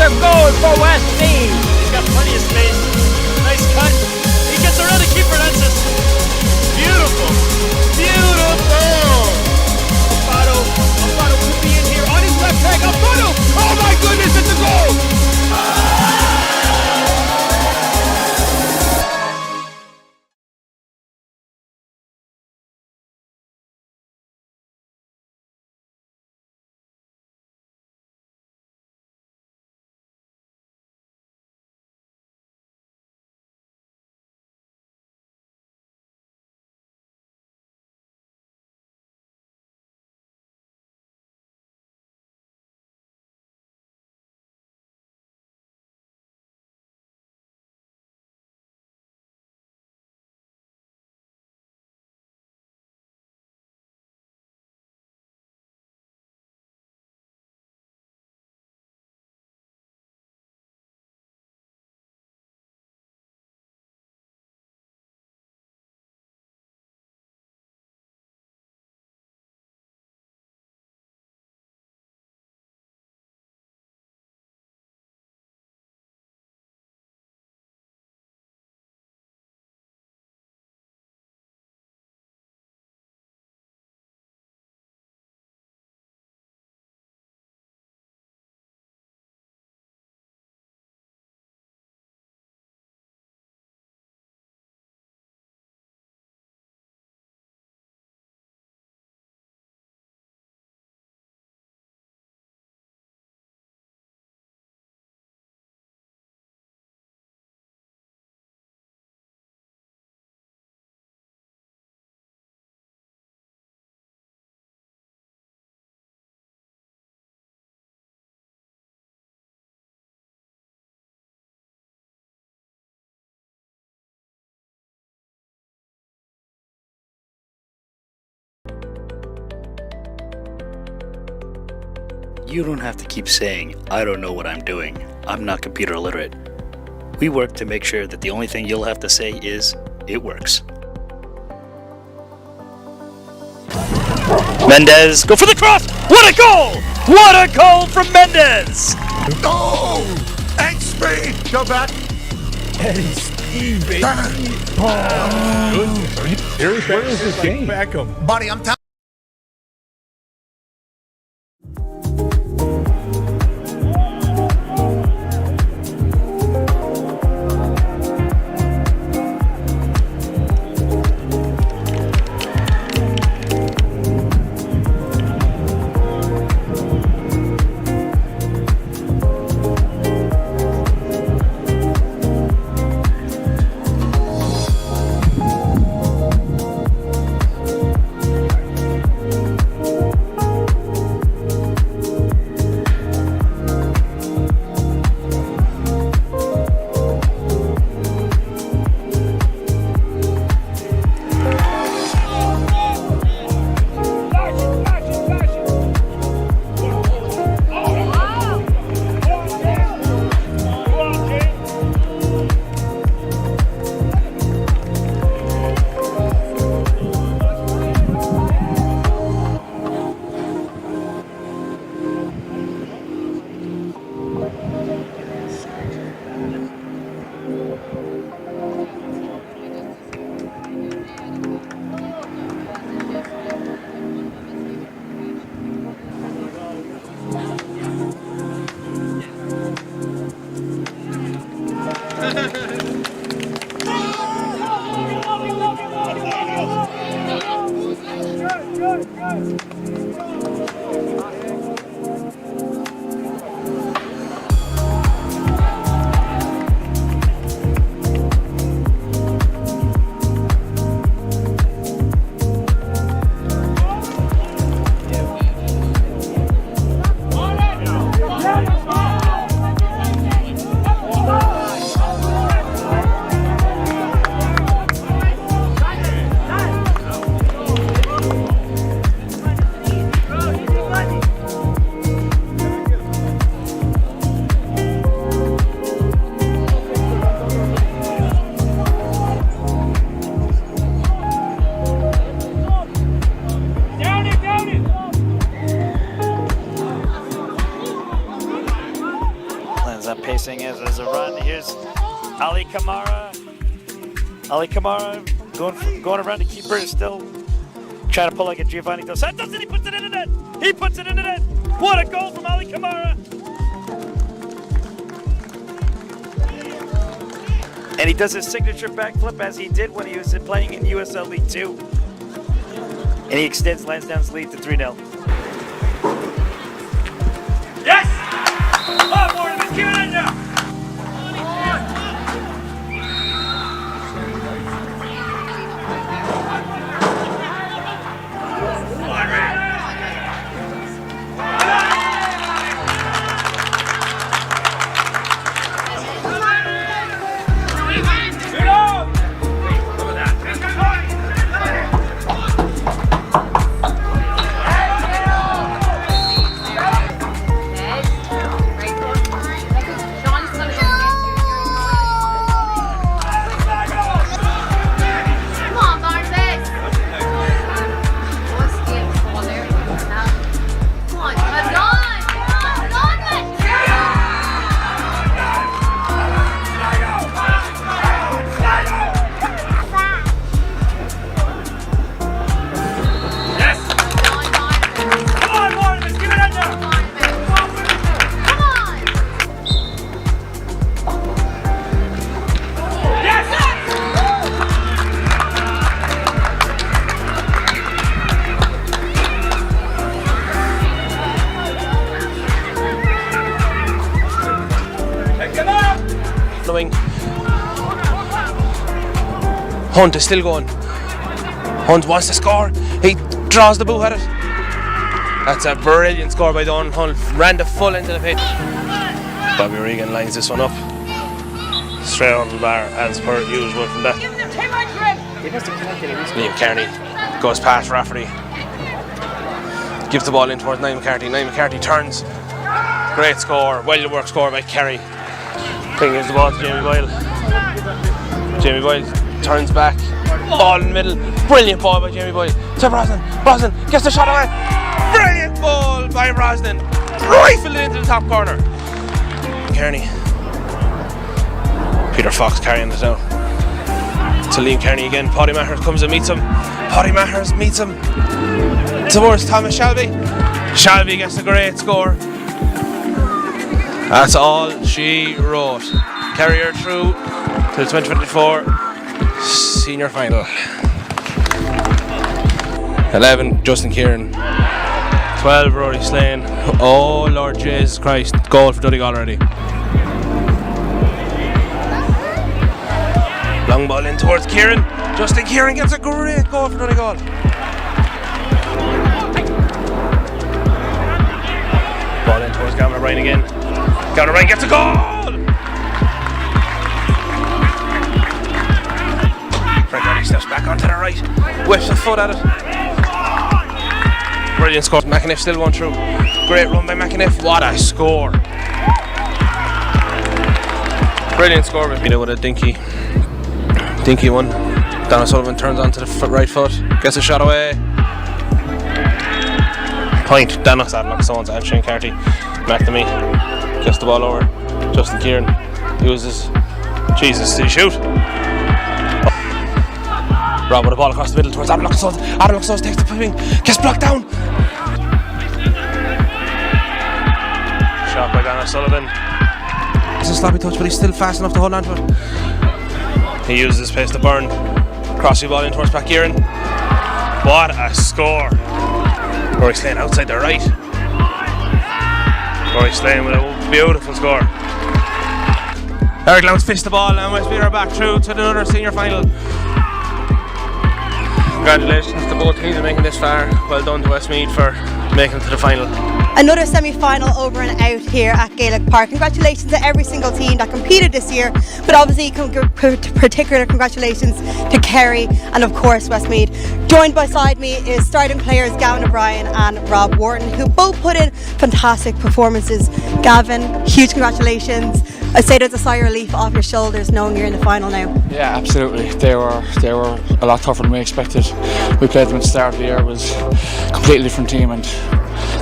are going for West Dean. He's got plenty of space. Nice cut. He gets around the keeper. That's it. Beautiful. Beautiful. Alfaro could be in here on his left leg. Alfaro. Oh my goodness, it's a goal. You don't have to keep saying, I don't know what I'm doing. I'm not computer literate. We work to make sure that the only thing you'll have to say is, it works. Mendez, go for the cross! What a goal! What a goal from Mendez! Oh! And speed! Go back! Eddie Steve, baby. Serious, where is this game? Beckham. Buddy, I'm telling that pacing is as a run. Here's Ali Kamara. Ali Kamara going around the keeper is still trying to pull like a Giovanni Dos Santos, and he puts it in the net. He puts it in the net. What a goal from Ali Kamara. And he does his signature backflip as he did when he was playing in USL League 2. And he extends Lansdowne's lead to 3-0. Yes! Oh, more of it. Keep it in there. Hunt is still going. Hunt wants to score. He draws the boot at it. That's a brilliant score by Don Hunt. Ran the full into the pitch. Bobby Regan lines this one up. Straight on the bar as per usual from that. Liam Kearney goes past Rafferty. Gives the ball in towards Niall McCarthy. Niall McCarthy turns. Great score. Well worked score by Kerry. Gives the ball to Jamie Boyle. Jamie Boyle turns back, ball in the middle, brilliant ball by Jamie Boyle to Brosnan. Brosnan gets the shot away, brilliant ball by Brosnan, rifled it into the top corner. Kearney, Peter Fox carrying it now to Liam Kearney again. Paddy Maher comes and meets him. Paddy Maher meets him towards Thomas Shelby. Shelby gets a great score. That's all she wrote. Carry her through to the 2024 senior final. 11, Justin Kieran. 12, Rory Slane. Oh Lord Jesus Christ, goal for Donegal already. Long ball in towards Kieran. Justin Kieran gets a great goal for Donegal. Ball in towards Gavin O'Brien again. Gavin O'Brien gets a goal! Frank steps back onto the right, whips a foot at it. Brilliant score. McAniff still going through. Great run by McAniff. What a score! Brilliant score. With a dinky one. Dan O'Sullivan turns onto the right foot, gets a shot away. Point. Dan O'Sullivan's and Shane Carty. McNamee gets the ball over. Justin Kieran uses. Jesus, did he shoot? Rob with the ball across the middle towards Adam Luxon. Adam Luxon takes the wing, gets blocked down. Shot by Dan O'Sullivan. It's a sloppy touch, but he's still fast enough to hold on to it. He uses his pace to burn. Crossy ball in towards Kieran. What a score! Rory Slane outside the right. Rory Slane with a beautiful score. Eric Lowndes fists the ball and Westmeath are back through to another senior final. Congratulations to both teams for making this far. Well done to Westmeath for making it to the final. Another semi-final over and out here at Gaelic Park. Congratulations to every single team that competed this year, but obviously particular congratulations to Kerry and of course Westmeath. Joined beside me is starting players Gavin O'Brien and Rob Wharton, who both put in fantastic performances. Gavin, huge congratulations. I say there's a sigh of relief off your shoulders knowing you're in the final now. Yeah, absolutely. They were a lot tougher than we expected. We played them at the start of the year. It was a completely different team, and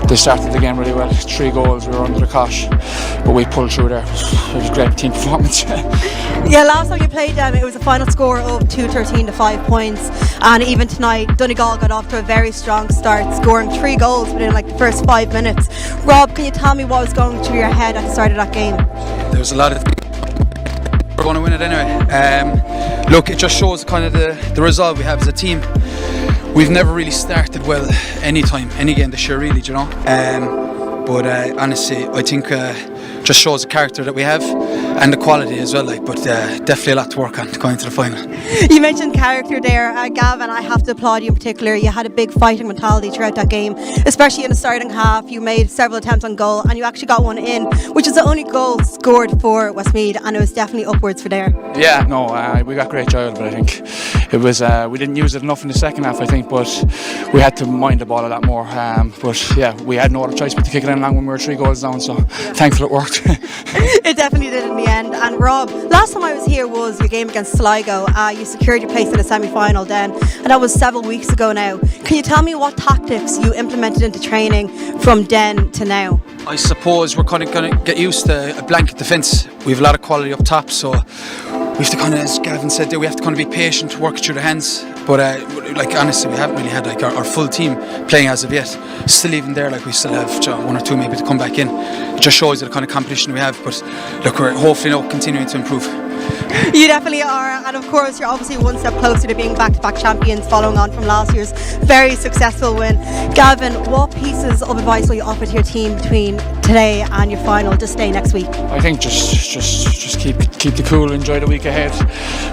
they started the game really well. 3 goals, we were under the cosh, but we pulled through there. It was a great team performance. Yeah, last time you played them, it was a final score of 2-13 to 5 points, and even tonight, Donegal got off to a very strong start, scoring 3 goals within like the first 5 minutes. Rob, can you tell me what was going through your head at the start of that game? There was a lot of we're going to win it anyway. Look, it just shows kind of the resolve we have as a team. We've never really started well any game this year, really, you know. But honestly, I think just shows the character that we have and the quality as well. But definitely a lot to work on going to the final. You mentioned character there, Gavin. I have to applaud you in particular. You had a big fighting mentality throughout that game, especially in the starting half. You made several attempts on goal, and you actually got one in, which is the only goal scored for Westmeath, and it was definitely upwards for there. Yeah, no, we got great joy out of it. I think it was we didn't use it enough in the second half, I think, but we had to mind the ball a lot more. But yeah, we had no other choice but to kick it in long when we were 3 goals down. So thankful it worked. It definitely did in the end. And Rob, last time I was here was your game against Sligo. You secured your place in the semi-final then, and that was several weeks ago now. Can you tell me what tactics you implemented into training from then to now? I suppose we're kind of going to get used to a blanket defence. We have a lot of quality up top, so we have to kind of, as Gavin said there, we have to kind of be patient, work it through the hands. But honestly, we haven't really had our full team playing as of yet. Still even there, we still have 1 or 2 maybe to come back in. It just shows the kind of competition we have. But look, we're hopefully now continuing to improve. You definitely are, and of course you're obviously one step closer to being back-to-back champions following on from last year's very successful win. Gavin, what pieces of advice will you offer to your team between today and your final to stay next week? I think just keep the cool, enjoy the week ahead.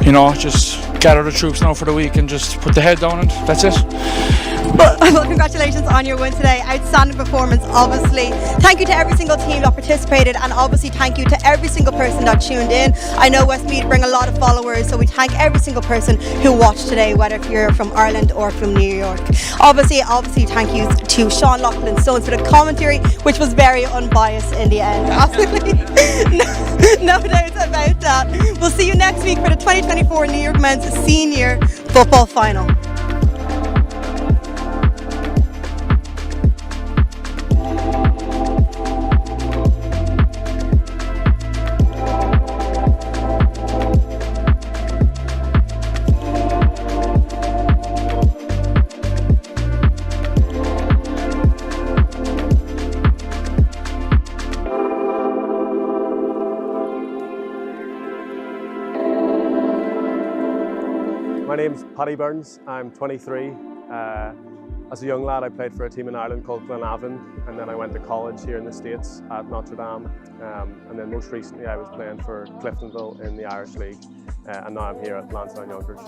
You know, just gather the troops now for the week and just put the head down, and that's it. Well, congratulations on your win today. Outstanding performance, obviously. Thank you to every single team that participated, and obviously thank you to every single person that tuned in. I know Westmeath bring a lot of followers, so we thank every single person who watched today, whether if you're from Ireland or from New York. Obviously thank you to Sean Loughlin Stones for the commentary, which was very unbiased in the end. Absolutely no doubts about that. We'll see you next week for the 2024 New York Men's Senior Football Final. My name's Paddy Burns, I'm 23. As a young lad I played for a team in Ireland called Glenavon, and then I went to college here in the States at Notre Dame, and then most recently I was playing for Cliftonville in the Irish League, and now I'm here at Lansdowne Yonkers.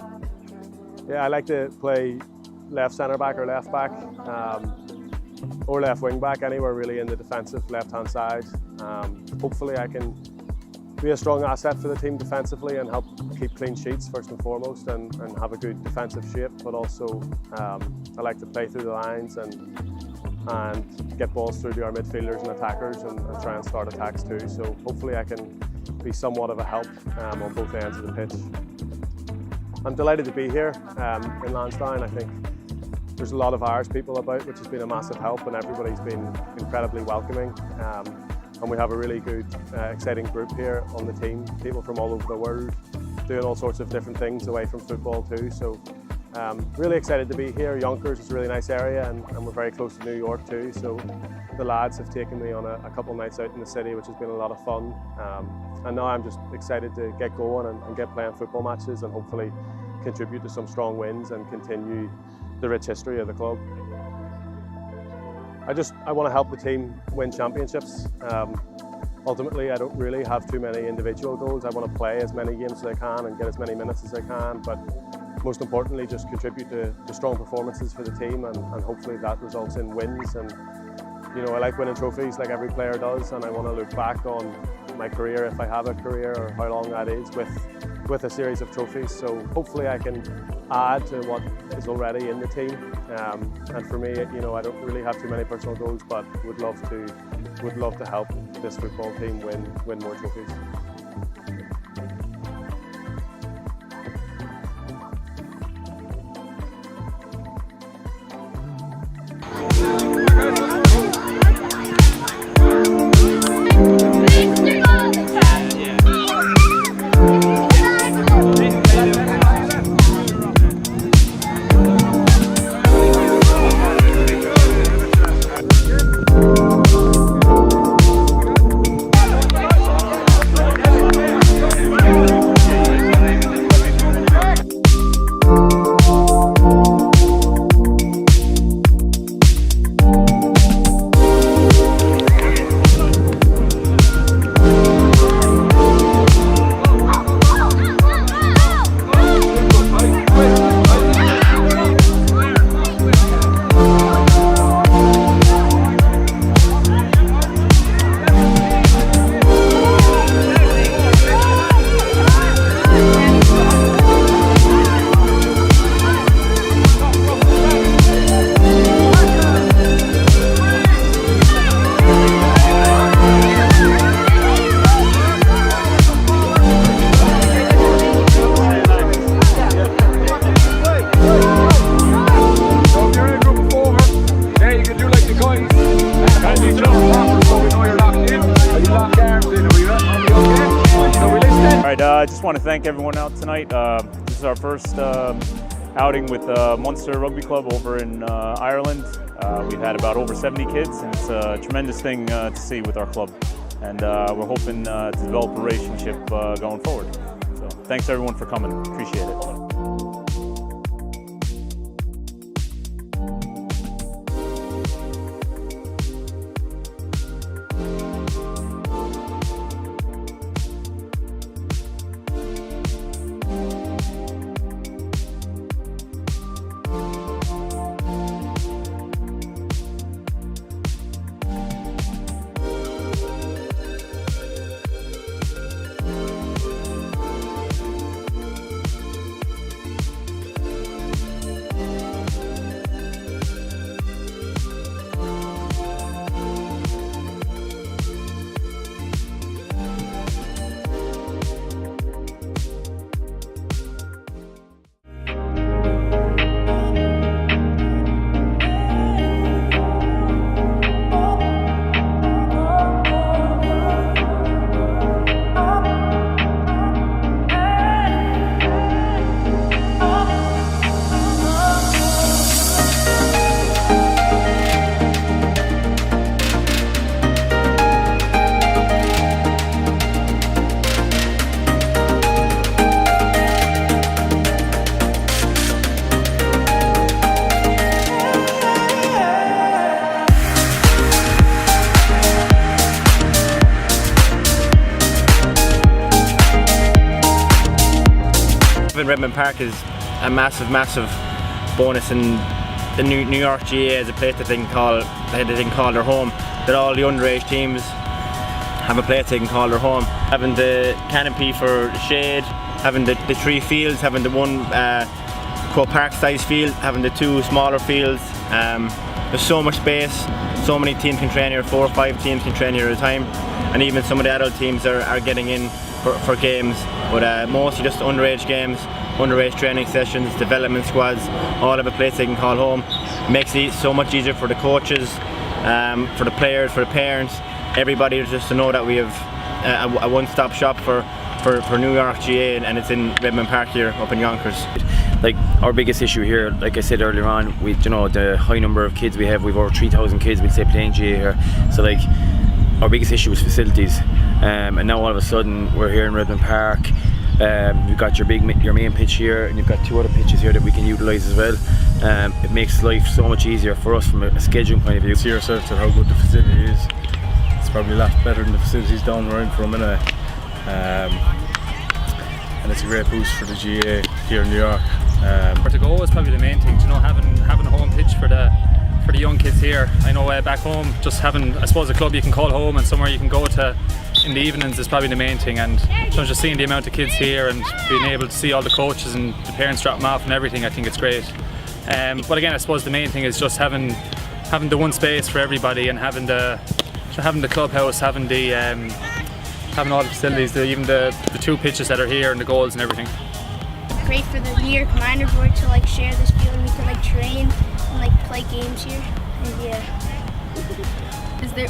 Yeah, I like to play left centre back or left back, or left wing back, anywhere really in the defensive left hand side. Hopefully I can be a strong asset for the team defensively and help keep clean sheets first and foremost, and have a good defensive shape, but also I like to play through the lines and get balls through to our midfielders and attackers and try and start attacks too. So hopefully I can be somewhat of a help on both ends of the pitch. I'm delighted to be here in Lansdowne. I think there's a lot of Irish people about, which has been a massive help, and everybody's been incredibly welcoming. And we have a really good, exciting group here on the team, people from all over the world, doing all sorts of different things away from football too. So really excited to be here. Yonkers is a really nice area, and we're very close to New York too. So the lads have taken me on a couple of nights out in the city, which has been a lot of fun. And now I'm just excited to get going and get playing football matches and hopefully contribute to some strong wins and continue the rich history of the club. I want to help the team win championships. Ultimately, I don't really have too many individual goals. I want to play as many games as I can and get as many minutes as I can, but most importantly, just contribute to strong performances for the team, and hopefully that results in wins. And you know, I like winning trophies like every player does, and I want to look back on my career, if I have a career or how long that is, with a series of trophies. So hopefully I can add to what is already in the team. And for me, you know, I don't really have too many personal goals, but would love to help this football team win more trophies. I just want to thank everyone out tonight. This is our first outing with Munster Rugby Club over in Ireland. We've had about over 70 kids, and it's a tremendous thing to see with our club. And we're hoping to develop a relationship going forward. So thanks everyone for coming. Appreciate it. Redmond Park is a massive bonus, in the New York GA is a place that they can call their home. That all the underage teams have a place they can call their home. Having the canopy for shade, having the 3 fields, having the one Croke Park size field, having the 2 smaller fields. There's so much space, so many teams can train here, 4 or 5 teams can train here at a time, and even some of the adult teams are getting in for games, but mostly just underage games, underage training sessions, development squads, all have a place they can call home. It makes it so much easier for the coaches, for the players, for the parents, everybody, just to know that we have a one-stop shop for New York GA, and it's in Redmond Park here up in Yonkers. Like, our biggest issue here, like I said earlier on, the high number of kids we have, we've over 3,000 kids, we'd say, playing GA here. So like, our biggest issue is facilities, and now all of a sudden we're here in Redmond Park. You've got your main pitch here, and you've got 2 other pitches here that we can utilise as well. It makes life so much easier for us from a scheduling point of view. See yourself at how good the facility is. It's probably a lot better than the facilities down around from anyway. And it's a great boost for the GA here in New York. Where to go is probably the main thing, having a home pitch for the young kids here. I know back home, just having, I suppose, a club you can call home and somewhere you can go to in the evenings is probably the main thing, and just seeing the amount of kids here and being able to see all the coaches and the parents drop them off and everything, I think it's great. But again, I suppose the main thing is just having the one space for everybody, and having the clubhouse, having all the facilities, even the 2 pitches that are here and the goals and everything. Great for the New York Minor Board to share this feeling. We can train and play games here, and yeah.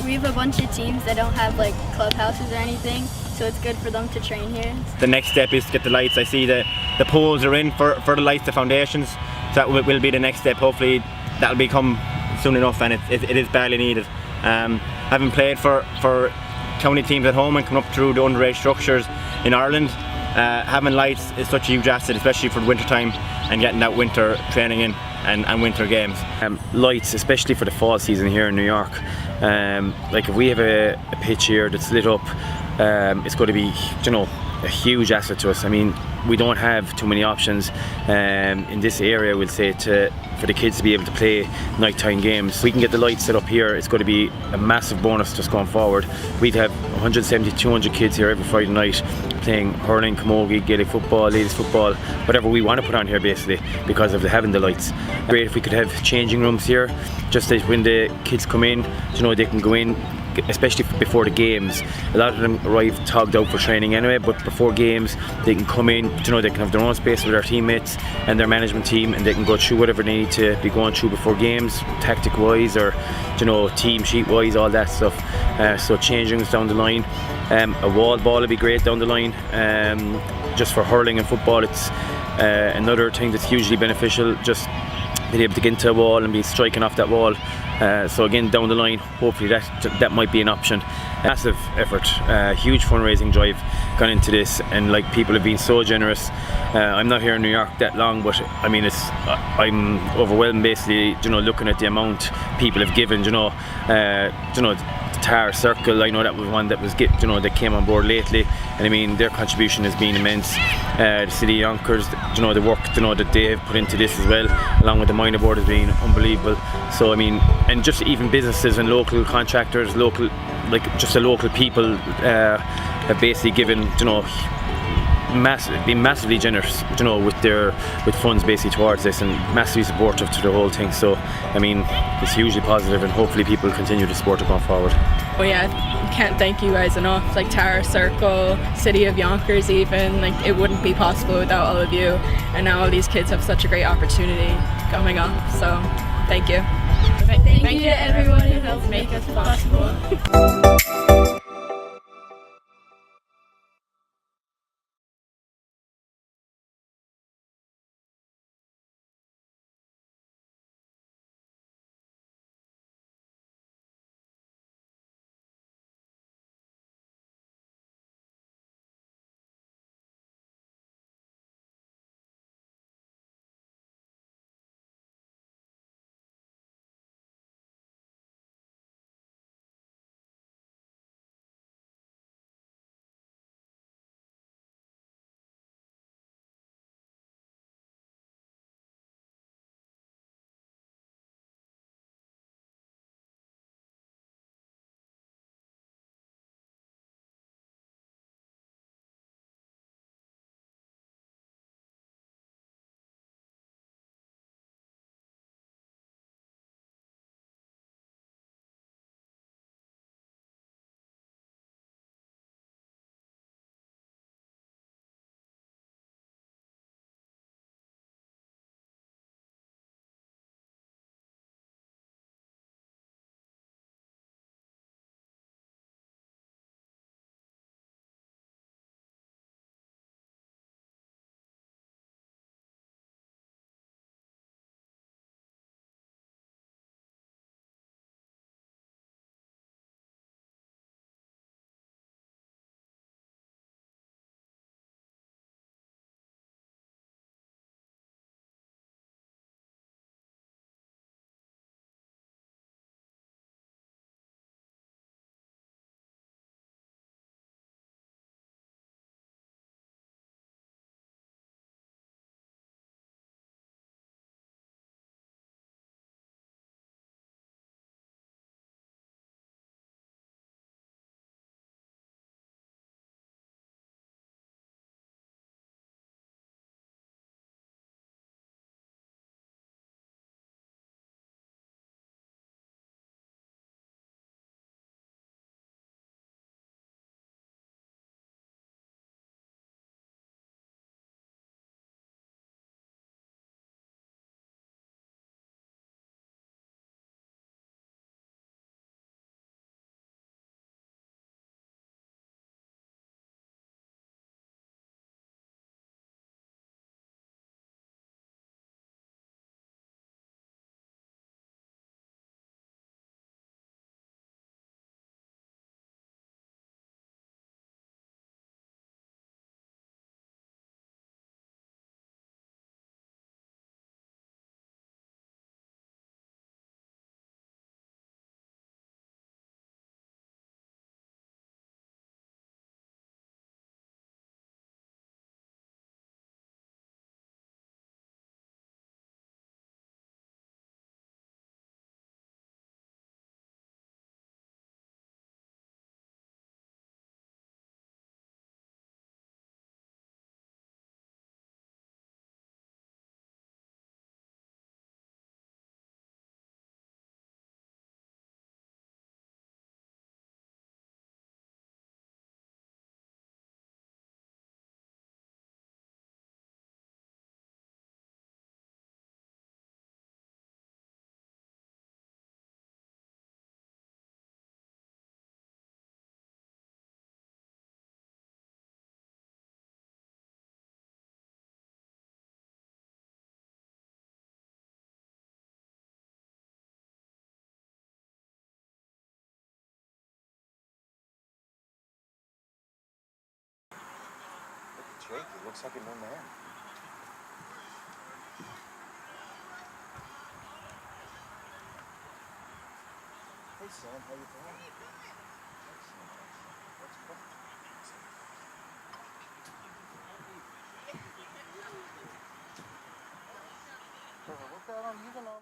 We have a bunch of teams that don't have clubhouses or anything, so it's good for them to train here. The next step is to get the lights. I see the poles are in for the lights, the foundations. So that will be the next step. Hopefully that'll become soon enough, and it is badly needed. Having played for county teams at home and come up through the underage structures in Ireland, having lights is such a huge asset, especially for the winter time and getting that winter training in and winter games. Lights, especially for the fall season here in New York. If we have a pitch here that's lit up, it's going to be, a huge asset to us. I mean, we don't have too many options in this area, we'll say, for the kids to be able to play nighttime games. We can get the lights set up here, it's going to be a massive bonus just going forward. We'd have 170, 200 kids here every Friday night playing hurling, camogie, Gaelic football, ladies football, whatever we want to put on here basically, because of having the lights. Great if we could have changing rooms here, just that when the kids come in, they can go in, especially before the games. A lot of them arrive togged out for training anyway, but before games they can come in, they can have their own space with their teammates and their management team, and they can go through whatever they need to be going through before games, tactic wise or team sheet wise, all that stuff. So changing down the line. A wall ball would be great down the line. just for hurling and football, it's another thing that's hugely beneficial. Just being able to get into a wall and be striking off that wall. So again, down the line, hopefully that might be an option. Massive effort, huge fundraising drive gone into this, and like people have been so generous. I'm not here in New York that long, but I mean I'm overwhelmed basically. Looking at the amount people have given. The Tar Circle, I know that was one that was that came on board lately, and I mean their contribution has been immense. The City of Yonkers, the work that they've put into this as well, along with the minor board, has been unbelievable. So I mean, and just even businesses and local contractors, local people have basically given, been massively generous, with funds basically towards this, and massively supportive to the whole thing. So I mean, it's hugely positive, and hopefully people continue to support it going forward. Oh yeah, can't thank you guys enough. Like Tar Circle, City of Yonkers, even it wouldn't be possible without all of you. And now all these kids have such a great opportunity coming up. So thank you. Thank you to everyone who helped make us possible. shaky. Looks like a new man. Hey, Sam, how you doing? Excellent. What's cooking? What that on? You gonna?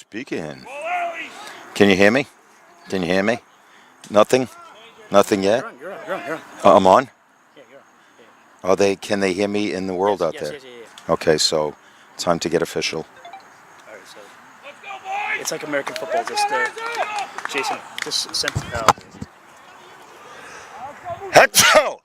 speaking. Can you hear me? Can you hear me? Nothing? Nothing yet? You're on. I'm on? Yeah, you're on. Are they? Can they hear me in the world out there? Yes. Okay, so time to get official. All right, so it's like American football. Just Jason, just sent. Hecho!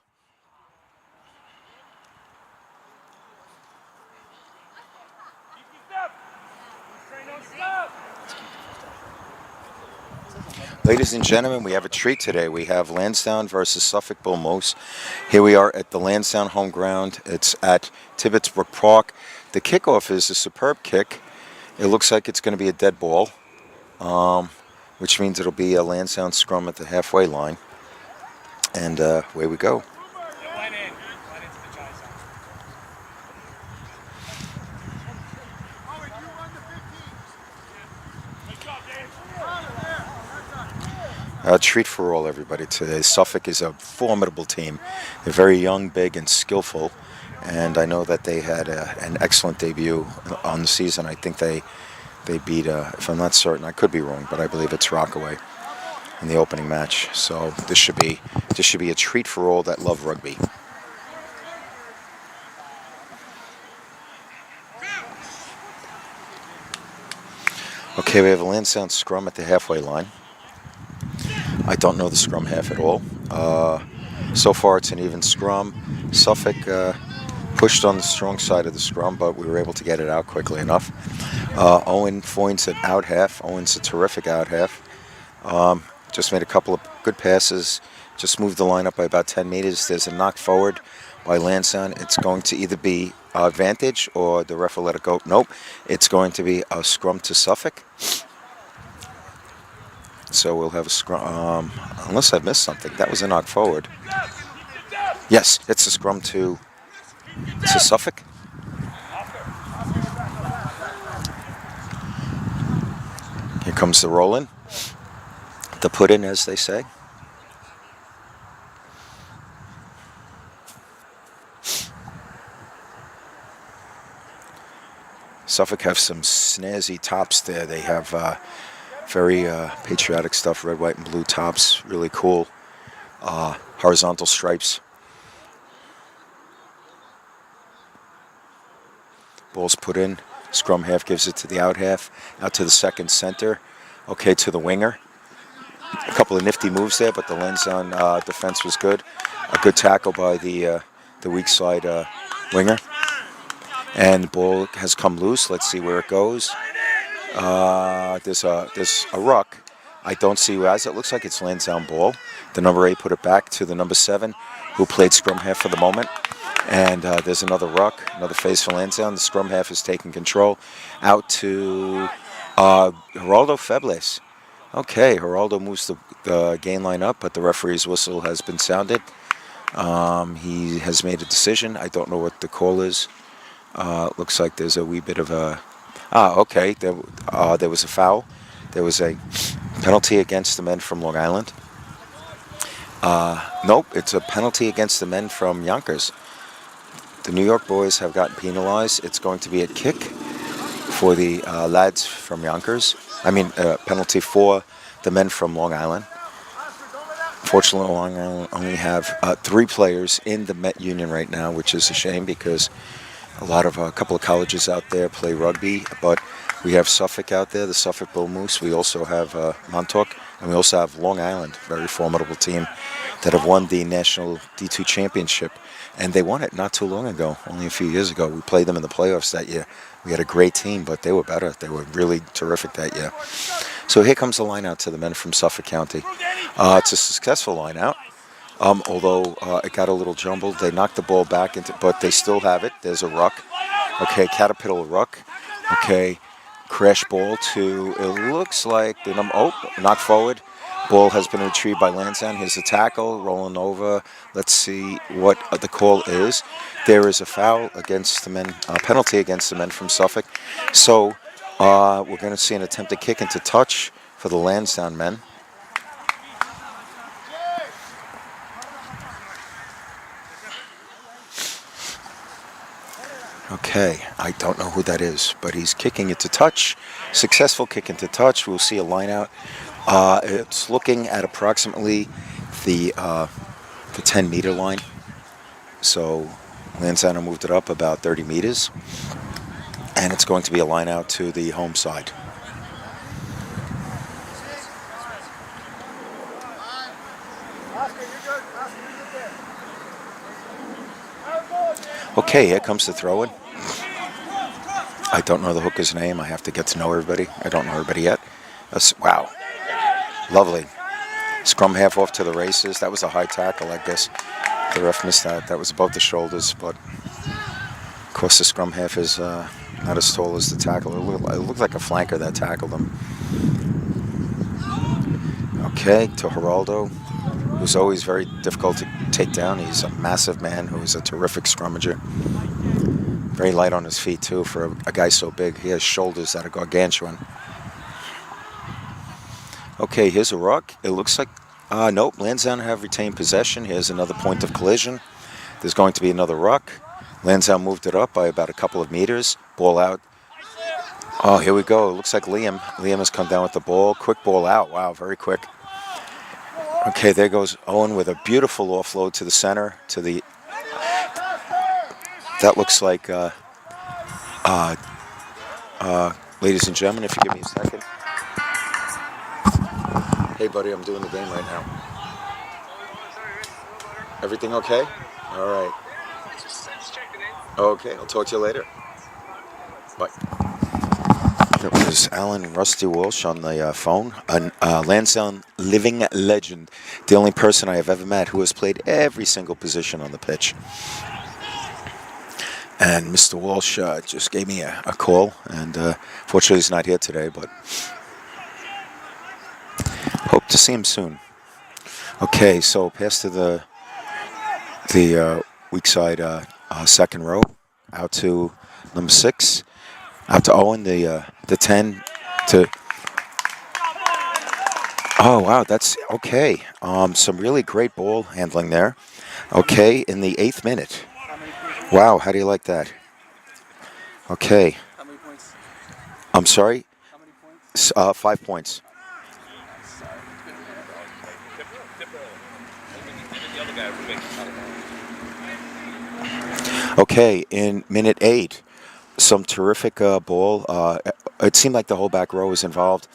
Ladies and gentlemen, we have a treat today. We have Lansdowne versus Suffolk Bull Moose. Here we are at the Lansdowne home ground. It's at Tibbetsbrook Park. The kickoff is a superb kick. It looks like it's going to be a dead ball, which means it'll be a Lansdowne scrum at the halfway line. And away we go. A treat for all, everybody, today. Suffolk is a formidable team. They're very young, big, and skillful. And I know that they had an excellent debut on the season. I think they beat, if I'm not certain, I could be wrong, but I believe it's Rockaway in the opening match. So this should be a treat for all that love rugby. Okay, we have a Lansdowne scrum at the halfway line. I don't know the scrum half at all. So far it's an even scrum. Suffolk pushed on the strong side of the scrum, but we were able to get it out quickly enough. Owen Foyne's at out half. Owen's a terrific out half. Just made a couple of good passes. Just moved the line up by about 10 meters. There's a knock forward by Lansdowne. It's going to either be advantage or the ref will let it go. Nope. It's going to be a scrum to Suffolk. So we'll have a scrum, unless I've missed something. That was a knock forward. Yes, it's a scrum to Suffolk. Here comes the roll-in. The put-in, as they say. Suffolk have some snazzy tops there. They have very patriotic stuff, red, white, and blue tops. Really cool. Horizontal stripes. Ball's put in. Scrum half gives it to the out half. Out to the second center. Okay, to the winger. A couple of nifty moves there, but the Lansdowne defense was good. A good tackle by the weak side winger. And the ball has come loose. Let's see where it goes. There's a ruck. I don't see who has it. Looks like it's Lansdowne ball. The number 8 put it back to the number 7, who played scrum half for the moment. And there's another ruck, another face for Lansdowne. The scrum half is taking control. Out to Geraldo Febles. Okay, Geraldo moves the gain line up, but the referee's whistle has been sounded. He has made a decision. I don't know what the call is. Looks like there's a wee bit of a... okay. There was a foul. There was a penalty against the men from Long Island. Nope, it's a penalty against the men from Yonkers. The New York boys have gotten penalized. It's going to be a kick for the lads from Yonkers. I mean, penalty for the men from Long Island. Fortunately, Long Island only have 3 players in the Met Union right now, which is a shame because a couple of colleges out there play rugby, but we have Suffolk out there, the Suffolk Bull Moose. We also have Montauk, and we also have Long Island, very formidable team that have won the National D2 Championship. And they won it not too long ago, only a few years ago. We played them in the playoffs that year. We had a great team, but they were better. They were really terrific that year. So here comes the line out to the men from Suffolk County. It's a successful line out. Although it got a little jumbled. They knocked the ball back, but they still have it. There's a ruck. Okay, Caterpillar ruck. Okay, crash ball to, it looks like the number, knock forward. Ball has been retrieved by Lansdowne. Here's the tackle, rolling over. Let's see what the call is. There is a foul against the men, penalty against the men from Suffolk. So we're going to see an attempted kick into touch for the Lansdowne men. Okay, I don't know who that is, but he's kicking it to touch. Successful kick into touch. We'll see a line out. It's looking at approximately the 10-meter line. So Lansdowne moved it up about 30 meters. And it's going to be a line out to the home side. Okay, here comes the throw-in. I don't know the hooker's name. I have to get to know everybody. I don't know everybody yet. Wow. Lovely. Scrum half off to the races. That was a high tackle, I guess. The ref missed that. That was above the shoulders, but of course the scrum half is not as tall as the tackle. It looked like a flanker that tackled him. Okay, to Geraldo, who's always very difficult to take down. He's a massive man who's a terrific scrummager. Very light on his feet, too, for a guy so big. He has shoulders that are gargantuan. Okay, here's a ruck. It looks like, nope, Lansdowne have retained possession. Here's another point of collision. There's going to be another ruck. Lansdowne moved it up by about a couple of meters. Ball out. Oh, here we go. It looks like Liam. Liam has come down with the ball. Quick ball out. Wow, very quick. Okay, there goes Owen with a beautiful offload to the center, to the... That looks like, ladies and gentlemen, if you give me a second. Hey, buddy, I'm doing the game right now. Everything okay? All right. Okay, I'll talk to you later. Bye. It was Alan Rusty Walsh on the phone, a Lansdowne living legend, the only person I have ever met who has played every single position on the pitch. And Mr. Walsh just gave me a call, and fortunately he's not here today, but hope to see him soon. Okay, so pass to the weak side second row, out to number 6, out to Owen, the 10 to... Oh, wow, that's okay. Some really great ball handling there. Okay, in the 8th minute. Wow, how do you like that? Okay. How many points? I'm sorry? How many points? 5 points. Okay, in minute 8, some terrific ball. It seemed like the whole back row was involved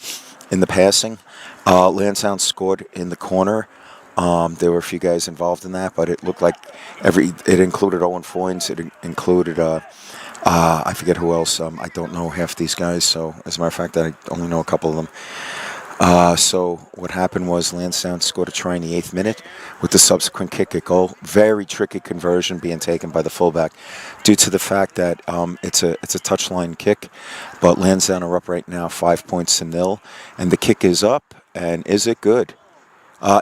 in the passing. Lansdowne scored in the corner. There were a few guys involved in that, but it looked like it included Owen Foynes. It included, I forget who else. I don't know half these guys, so as a matter of fact, I only know a couple of them. So what happened was Lansdowne scored a try in the 8th minute with the subsequent kick at goal. Very tricky conversion being taken by the fullback due to the fact that it's a touchline kick, but Lansdowne are up right now 5 points to 0, and the kick is up, and is it good?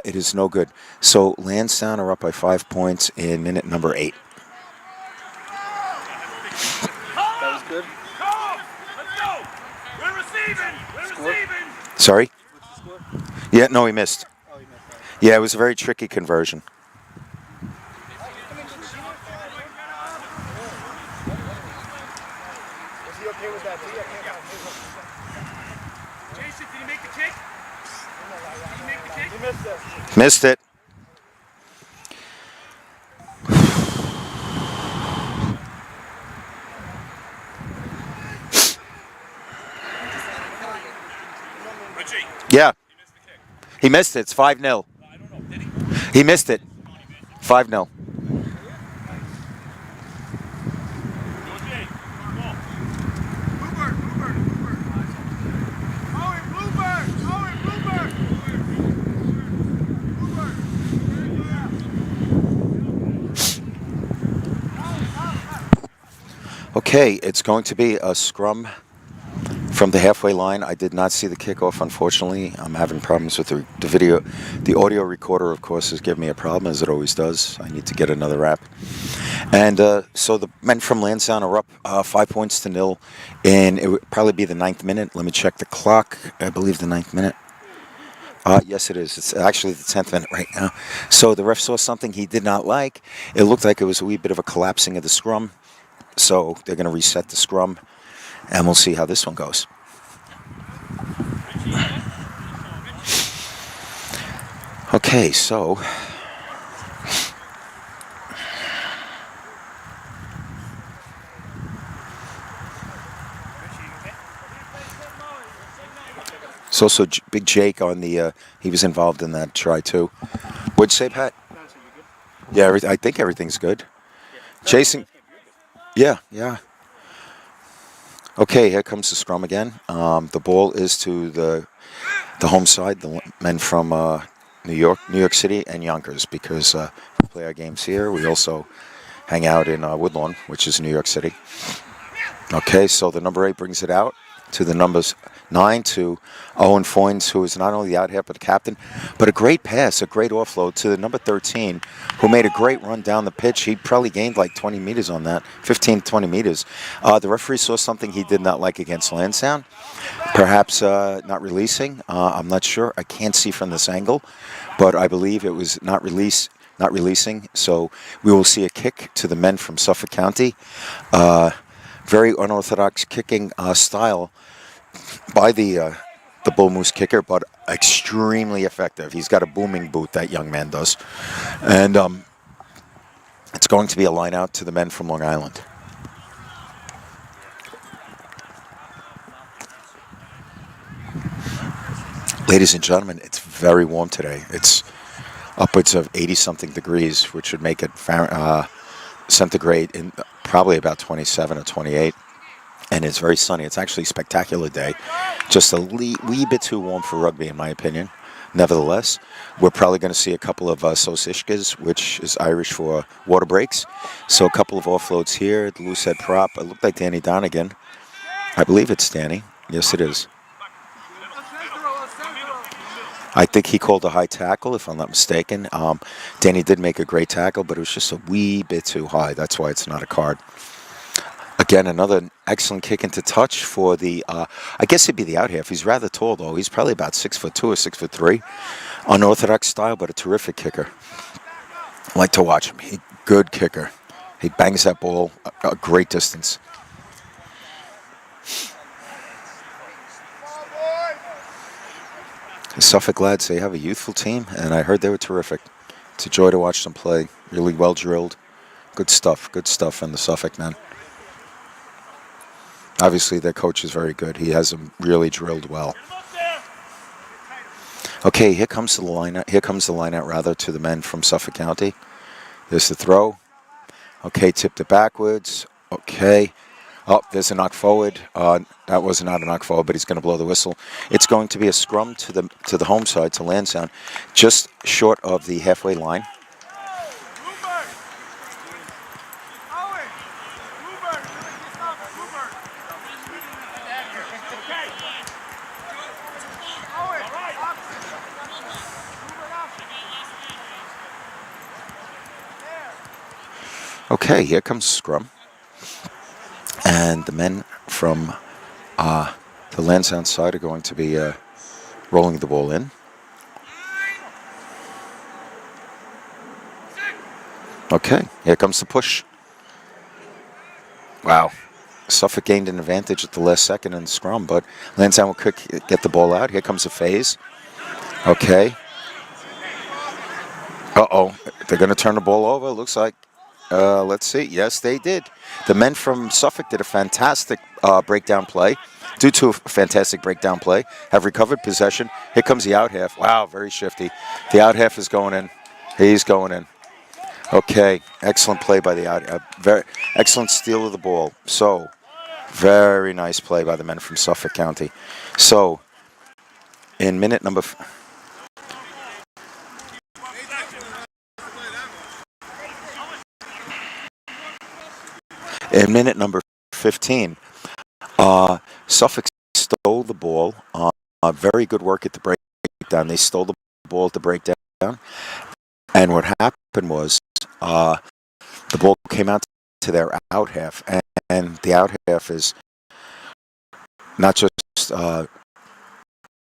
It is no good. So Lansdowne are up by 5 points in minute number 8. That was good. Let's go. We're receiving. We're receiving. Sorry? Yeah, no, he missed. Yeah, it was a very tricky conversion. Was he okay with that too? Jason, did he make the kick? Did he make the kick? He missed it. Missed it. Yeah. He missed it. It's 5-0. He missed it. 5-0. Okay, it's going to be a scrum from the halfway line. I did not see the kickoff, unfortunately. I'm having problems with the video. The audio recorder, of course, has given me a problem, as it always does. I need to get another app. And so the men from Lansdowne are up 5 points to 0, and it would probably be the 9th minute. Let me check the clock. I believe the 9th minute. Yes, it is. It's actually the 10th minute right now. So the ref saw something he did not like. It looked like it was a wee bit of a collapsing of the scrum. So they're going to reset the scrum, and we'll see how this one goes. Okay, so it's also Big Jake on the. He was involved in that try too. What'd you say, Pat? Yeah, I think everything's good. Chasing. Yeah, yeah. Okay, here comes the scrum again. The ball is to the home side, the men from New York City, and Yonkers, because we play our games here. We also hang out in Woodlawn, which is New York City. Okay, so the number 8 brings it out to the numbers 9 to Owen Foynes, who is not only the out half but the captain, but a great pass, a great offload to the number 13, who made a great run down the pitch. He probably gained like 20 meters on that, 15, 20 meters. The referee saw something he did not like against Lansdowne, perhaps not releasing. I'm not sure. I can't see from this angle, but I believe it was not releasing. So we will see a kick to the men from Suffolk County. Very unorthodox kicking style by the bull moose kicker, but extremely effective. He's got a booming boot, that young man does. And it's going to be a line out to the men from Long Island. Ladies and gentlemen, it's very warm today. It's upwards of 80-something degrees, which would make it centigrade in probably about 27 or 28. And it's very sunny. It's actually a spectacular day. Just a wee bit too warm for rugby, in my opinion. Nevertheless, we're probably going to see a couple of sosishkas, which is Irish for water breaks. So a couple of offloads here. The loose head prop. It looked like Danny Donegan. I believe it's Danny. Yes, it is. I think he called a high tackle, if I'm not mistaken. Danny did make a great tackle, but it was just a wee bit too high. That's why it's not a card. Again, another excellent kick into touch for the, I guess it'd be the out half. He's rather tall, though. He's probably about 6'2" or 6'3". Unorthodox style, but a terrific kicker. I like to watch him. Good kicker. He bangs that ball a great distance. The Suffolk lads, they have a youthful team, and I heard they were terrific. It's a joy to watch them play. Really well drilled. Good stuff from the Suffolk men. Obviously, their coach is very good. He has them really drilled well. Okay, here comes the line out. Here comes the line out, rather, to the men from Suffolk County. There's the throw. Okay, tipped it backwards. Okay. Oh, there's a knock forward. That was not a knock forward, but he's going to blow the whistle. It's going to be a scrum to the home side, to Lansdowne, just short of the halfway line. Okay, here comes scrum. And the men from the Lansdowne side are going to be rolling the ball in. Okay, here comes the push. Wow. Suffolk gained an advantage at the last second in the scrum, but Lansdowne will get the ball out. Here comes the phase. Okay. Uh-oh. They're going to turn the ball over, it looks like. Let's see. Yes, they did. The men from Suffolk did a fantastic breakdown play. Due to a fantastic breakdown play, have recovered possession. Here comes the out half. Wow, very shifty. The out half is going in. He's going in. Okay, excellent play by the out. Very excellent steal of the ball. So, very nice play by the men from Suffolk County. So, in minute number. In minute number 15, Suffolk stole the ball. Very good work at the breakdown. They stole the ball at the breakdown. And what happened was the ball came out to their out half. And the out half is not just a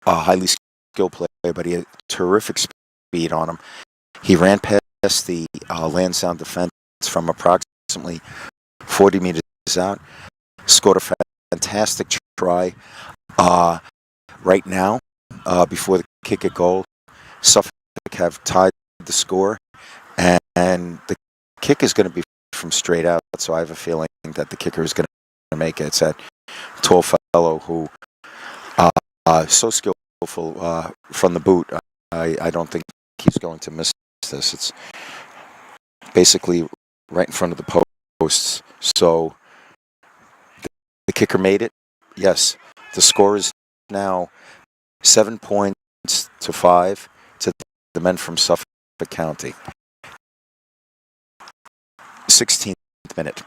highly skilled player, but he had terrific speed on him. He ran past the Lansdowne defense from approximately 40 meters out. Scored a fantastic try. Right now, before the kick at goal, Suffolk have tied the score, and the kick is going to be from straight out, so I have a feeling that the kicker is going to make it. It's that tall fellow who so skillful from the boot. I don't think he's going to miss this. It's basically right in front of the posts. So the kicker made it. Yes, the score is now 7 points to 5 to the men from Suffolk County. 16th minute.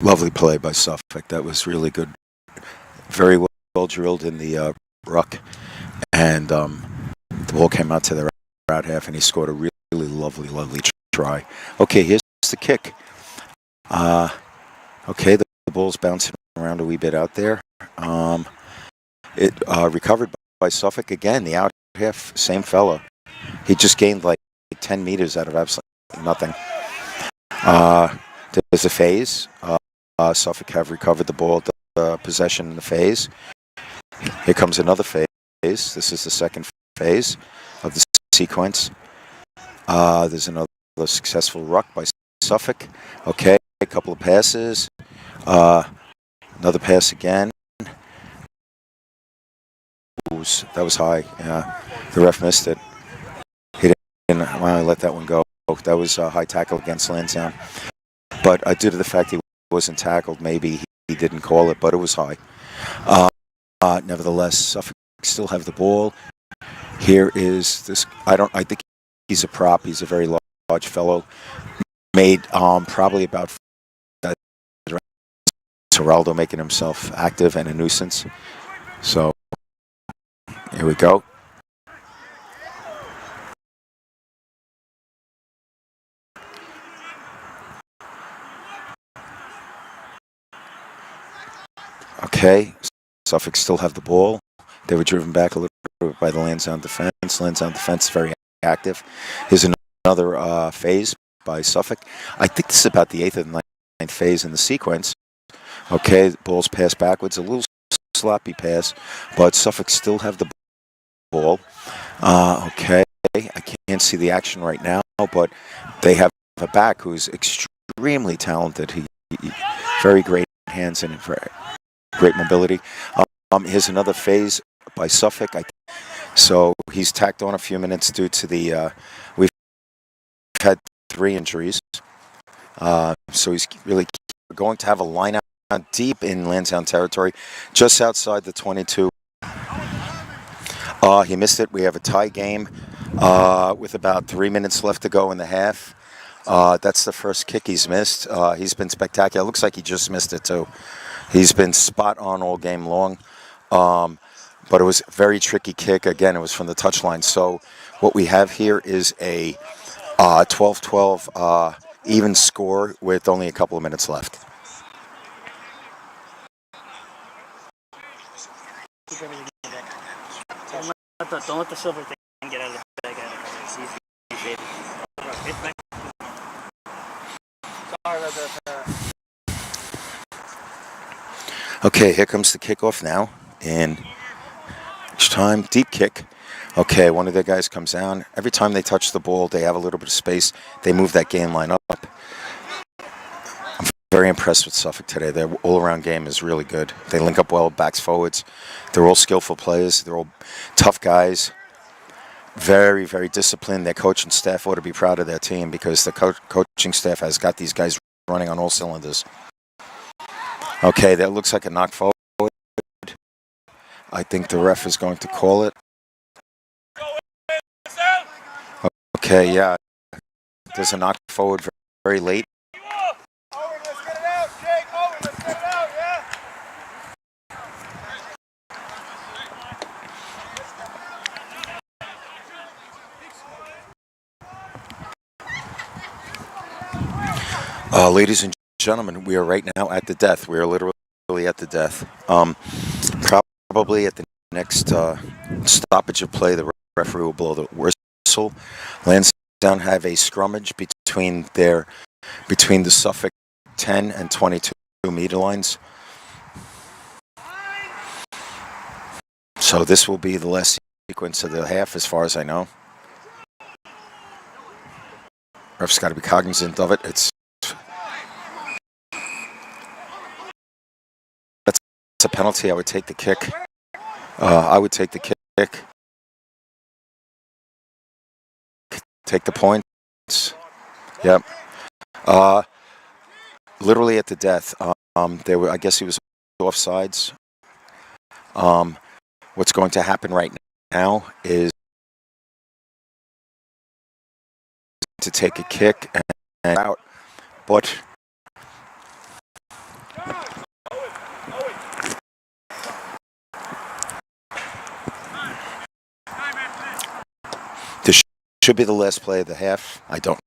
Lovely play by Suffolk. That was really good. Very well drilled in the ruck. And the ball came out to the out half, and he scored a really lovely try. Okay, here's the kick. Okay, the ball's bouncing around a wee bit out there. It recovered by Suffolk again. The out half, same fella. He just gained like 10 meters out of absolutely nothing. There's a phase. Suffolk have recovered the ball, the possession in the phase. Here comes another phase. This is the second phase of the sequence. There's another successful ruck by Suffolk. Okay, a couple of passes. Another pass again. That was high. Yeah, the ref missed it. He didn't let that one go. That was a high tackle against Lansdowne. But due to the fact he wasn't tackled, maybe he didn't call it, but it was high. Nevertheless, Suffolk still have the ball. Here is this. I think he's a prop. He's a very large fellow. Made probably about Geraldo making himself active and a nuisance. So here we go. Okay, Suffolk still have the ball. They were driven back a little bit by the Lansdowne defense. Lansdowne defense very active. Here's another phase by Suffolk. I think this is about the 8th or 9th phase in the sequence. Okay, the ball's passed backwards, a little sloppy pass, but Suffolk still have the ball. Okay, I can't see the action right now, but they have a back who's extremely talented. He very great hands and great mobility. Here's another phase by Suffolk. So he's tacked on a few minutes due to the we've had 3 injuries. So he's really going to have a line out deep in Lansdowne territory, just outside the 22. He missed it. We have a tie game with about 3 minutes left to go in the half. That's the first kick he's missed. He's been spectacular. It looks like he just missed it too. He's been spot on all game long. But it was a very tricky kick. Again, it was from the touchline. So what we have here is a 12-12 even score with only a couple of minutes left. Don't let the silver thing get out of the bag. Sorry about that. Okay, here comes the kickoff now. And each time, deep kick. Okay, one of their guys comes down. Every time they touch the ball, they have a little bit of space. They move that game line up. I'm very impressed with Suffolk today. Their all-around game is really good. They link up well, backs, forwards. They're all skillful players. They're all tough guys. Very, very disciplined. Their coaching staff ought to be proud of their team because the coaching staff has got these guys running on all cylinders. Okay, that looks like a knock forward. I think the ref is going to call it. Okay, yeah. There's a knock forward very late. Ladies and gentlemen, we are right now at the death. We are literally at the death. Probably at the next stoppage of play, the referee will blow the whistle. Lansdowne have a scrummage between the Suffolk 10 and 22 meter lines. So this will be the last sequence of the half, as far as I know. Ref's got to be cognizant of it. That's a penalty. I would take the kick. I would take the kick. Take the points. Yep. Literally at the death. I guess he was offsides. What's going to happen right now is to take a kick and out, but this should be the last play of the half. I don't.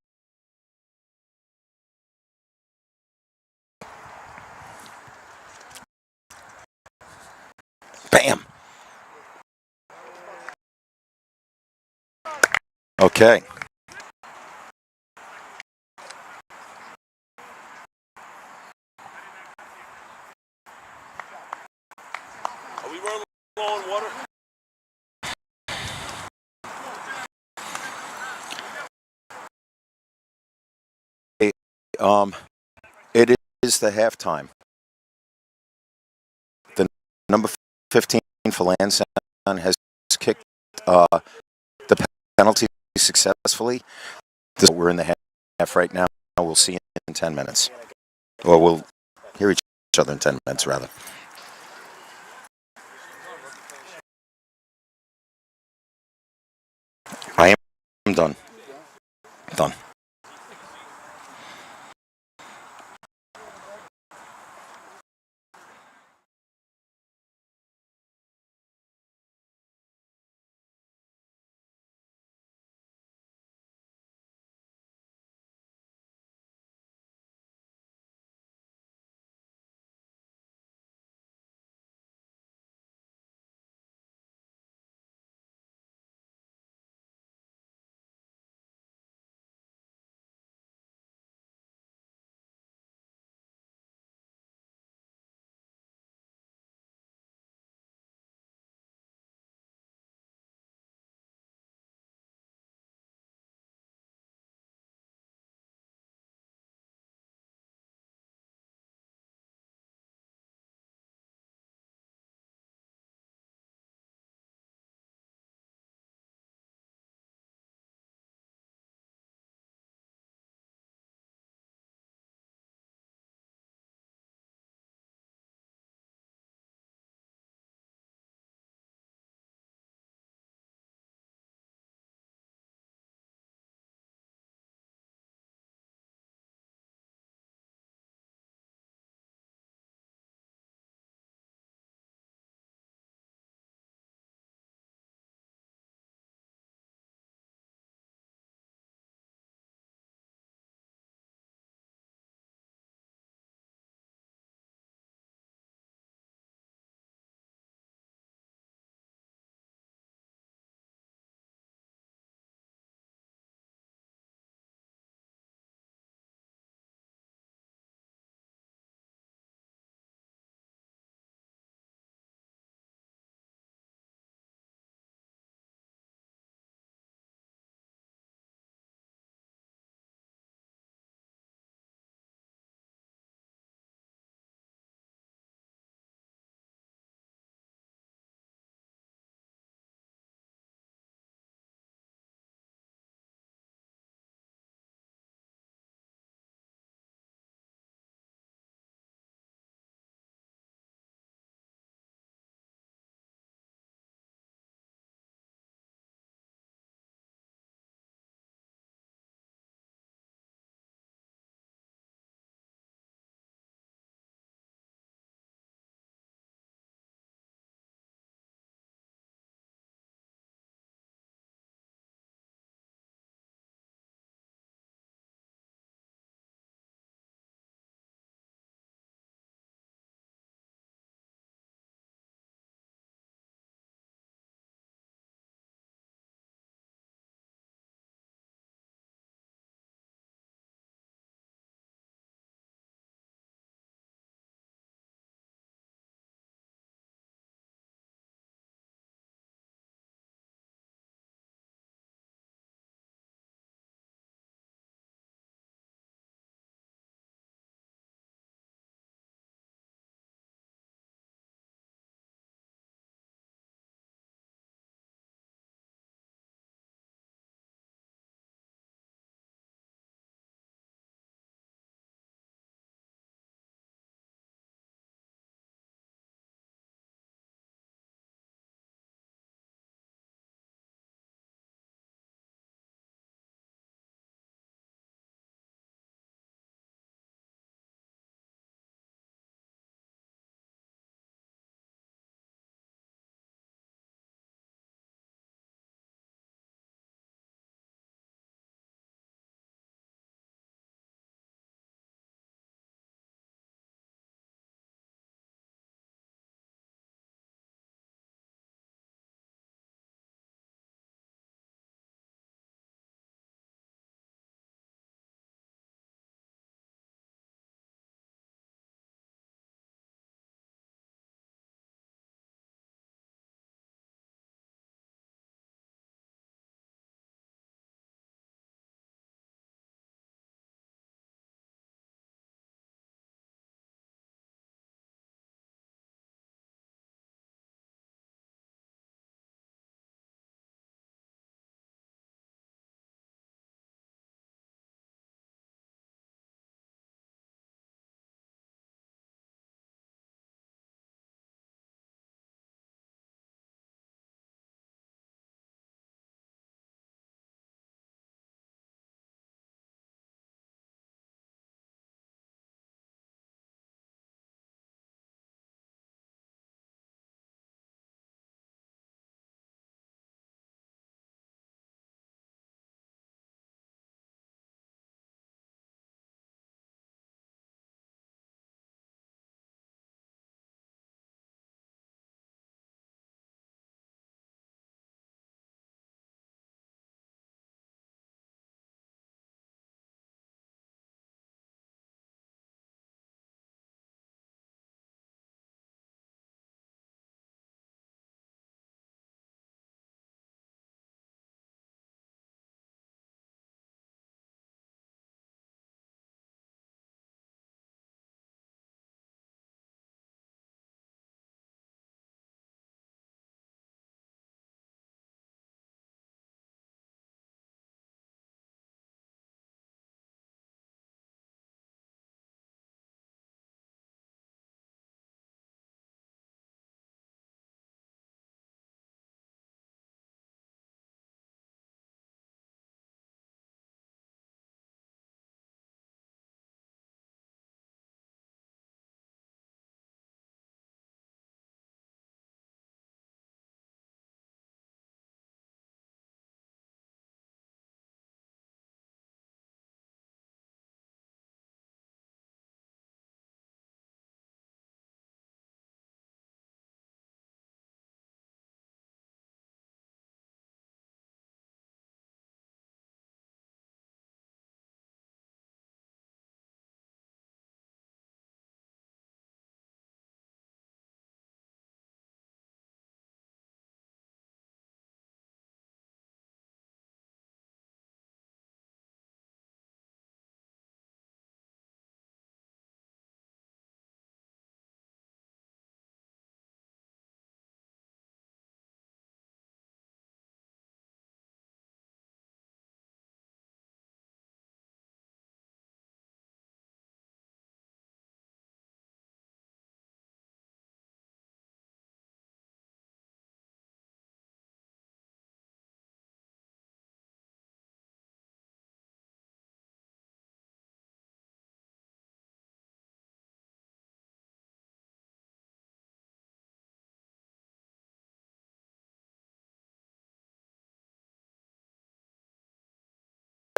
Bam. Okay. Are we rolling low on water? It is the halftime. The number 15 for Lansdowne has kicked the penalty successfully. We're in the half right now. We'll see in 10 minutes. Or we'll hear each other in 10 minutes, rather. I am done. Done.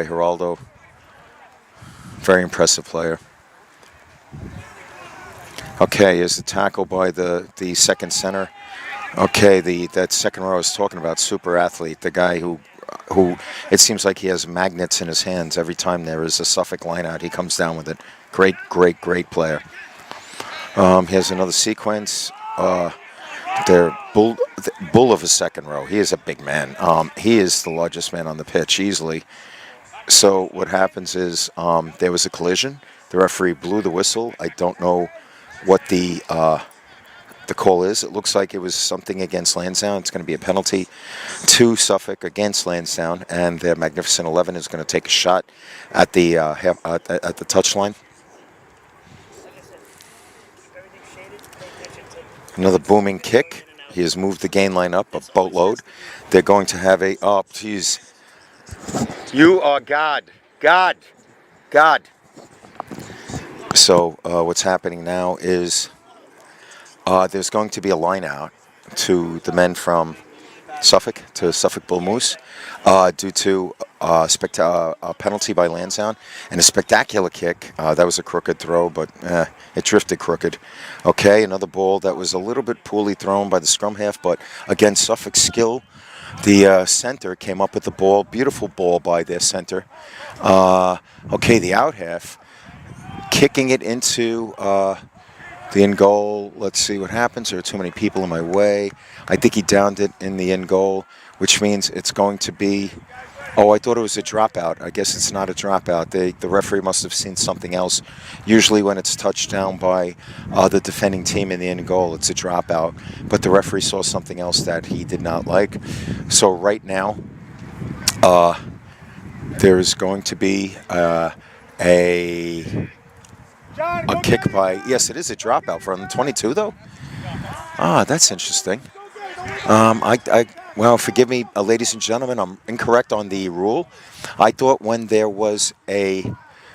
by Geraldo. Very impressive player. Okay, here's the tackle by the second center. Okay, that second row I was talking about, super athlete, the guy who it seems like he has magnets in his hands every time there is a Suffolk line out. He comes down with it. Great, great, great player. Here's another sequence. They're bull of a second row. He is a big man. He is the largest man on the pitch easily. So what happens is there was a collision. The referee blew the whistle. I don't know what the call is. It looks like it was something against Lansdowne. It's going to be a penalty to Suffolk against Lansdowne, and their Magnificent 11 is going to take a shot at the at the touchline. Another booming kick. He has moved the gain line up a boatload. They're going to have a geez. You are God. God. God. So what's happening now is there's going to be a line out to the men from Suffolk, to Suffolk Bull Moose, due to a penalty by Lansdowne and a spectacular kick. That was a crooked throw, but it drifted crooked. Okay, another ball that was a little bit poorly thrown by the scrum half, but again, Suffolk's skill. The center came up with the ball. Beautiful ball by their center. Okay, the out half, kicking it into the end goal. Let's see what happens. There are too many people in my way. I think he downed it in the end goal, which means it's going to be... Oh, I thought it was a dropout. I guess it's not a dropout. The referee must have seen something else. Usually when it's touched down by the defending team in the end goal, it's a dropout. But the referee saw something else that he did not like. So right now, there's going to be a kick by... Yes, it is a dropout from the 22, though. That's interesting. Well, forgive me, ladies and gentlemen, I'm incorrect on the rule. I thought when there was a...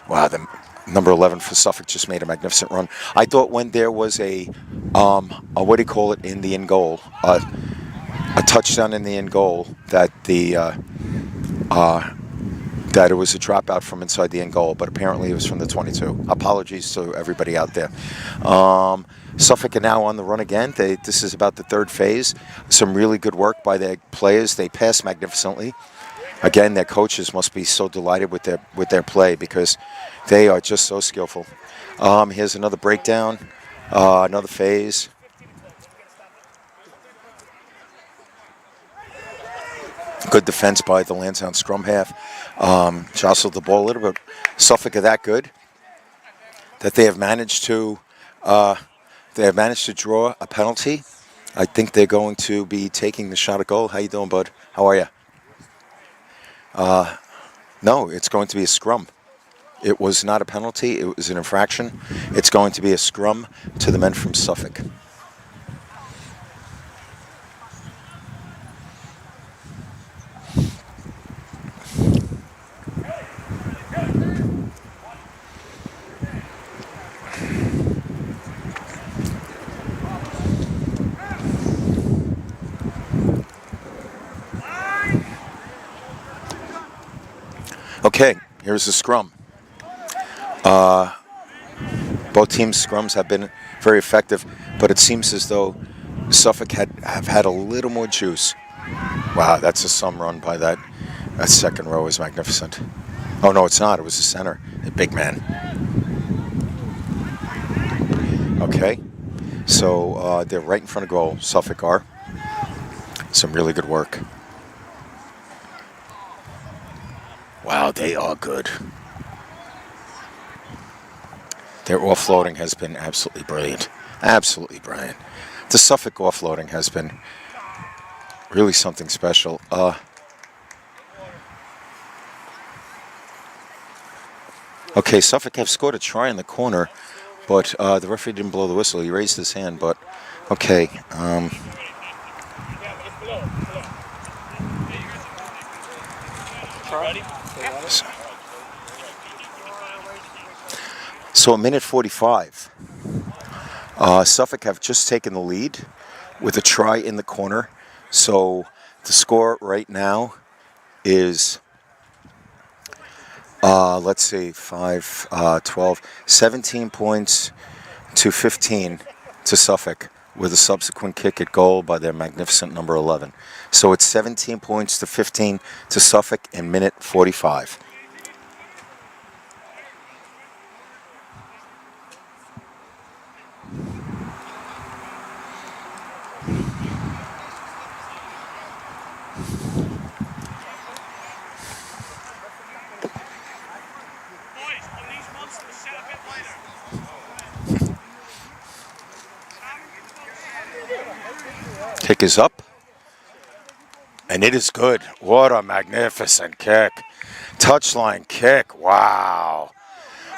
Wow, the number 11 for Suffolk just made a magnificent run. I thought when there was a what do you call it, in the end goal, a touchdown in the end goal, that that it was a dropout from inside the end goal, but apparently it was from the 22. Apologies to everybody out there. Suffolk are now on the run again. This is about the third phase. Some really good work by their players. They pass magnificently. Again, their coaches must be so delighted with their play because they are just so skillful. Here's another breakdown, another phase. Good defense by the Lansdowne scrum half. Jostled the ball a little bit. Suffolk are that good that they have managed to draw a penalty. I think they're going to be taking the shot at goal. How you doing, bud? How are you? No, it's going to be a scrum. It was not a penalty. It was an infraction. It's going to be a scrum to the men from Suffolk. Okay, here's the scrum. Both teams' scrums have been very effective, but it seems as though Suffolk have had a little more juice. Wow, that's a some run by that second row is magnificent. Oh, no, it's not. It was the center, a big man. Okay, so they're right in front of goal, Suffolk are. Some really good work. Wow, they are good. Their offloading has been absolutely brilliant. Absolutely brilliant. The Suffolk offloading has been really something special. Okay, Suffolk have scored a try in the corner, but the referee didn't blow the whistle. He raised his hand, but okay. So a minute 45. Suffolk have just taken the lead with a try in the corner. So the score right now is Let's see, 5, 12, 17 points to 15 to Suffolk, with a subsequent kick at goal by their magnificent number 11. So it's 17 points to 15 to Suffolk in minute 45. Kick is up, and it is good. What a magnificent kick. Touchline kick, wow.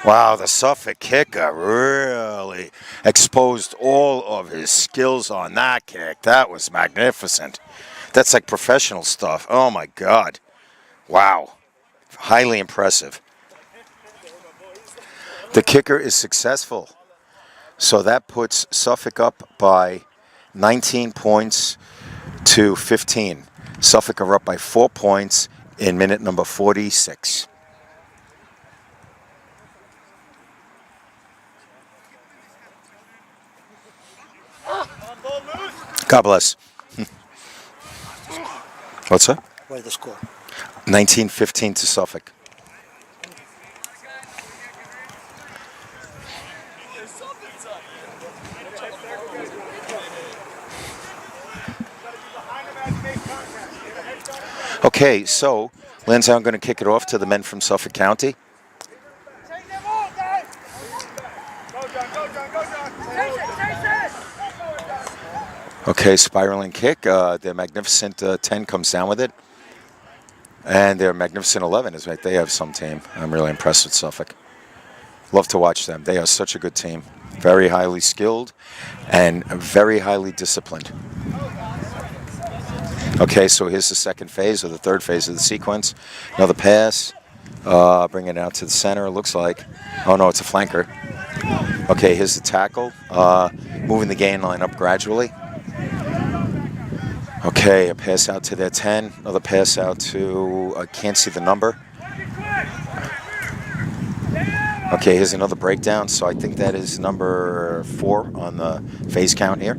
Wow, the Suffolk kicker really exposed all of his skills on that kick. That was magnificent. That's like professional stuff. Oh my God. Wow. Highly impressive. The kicker is successful. So that puts Suffolk up by 19 points to 15. Suffolk are up by 4 points in minute number 46. God bless. What's that? What is the score? 19-15 to Suffolk. Okay, so Lansdowne going to kick it off to the men from Suffolk County. Okay, spiraling kick. Their magnificent 10 comes down with it. And their magnificent 11 is right. They have some team. I'm really impressed with Suffolk. Love to watch them. They are such a good team. Very highly skilled and very highly disciplined. Okay, so here's the second phase or the third phase of the sequence. Another pass. Bring it out to the center, it looks like. Oh, no, it's a flanker. Okay, here's the tackle. Moving the gain line up gradually. Okay, a pass out to their 10. Another pass out to, I can't see the number. Okay, here's another breakdown. So I think that is number 4 on the phase count here.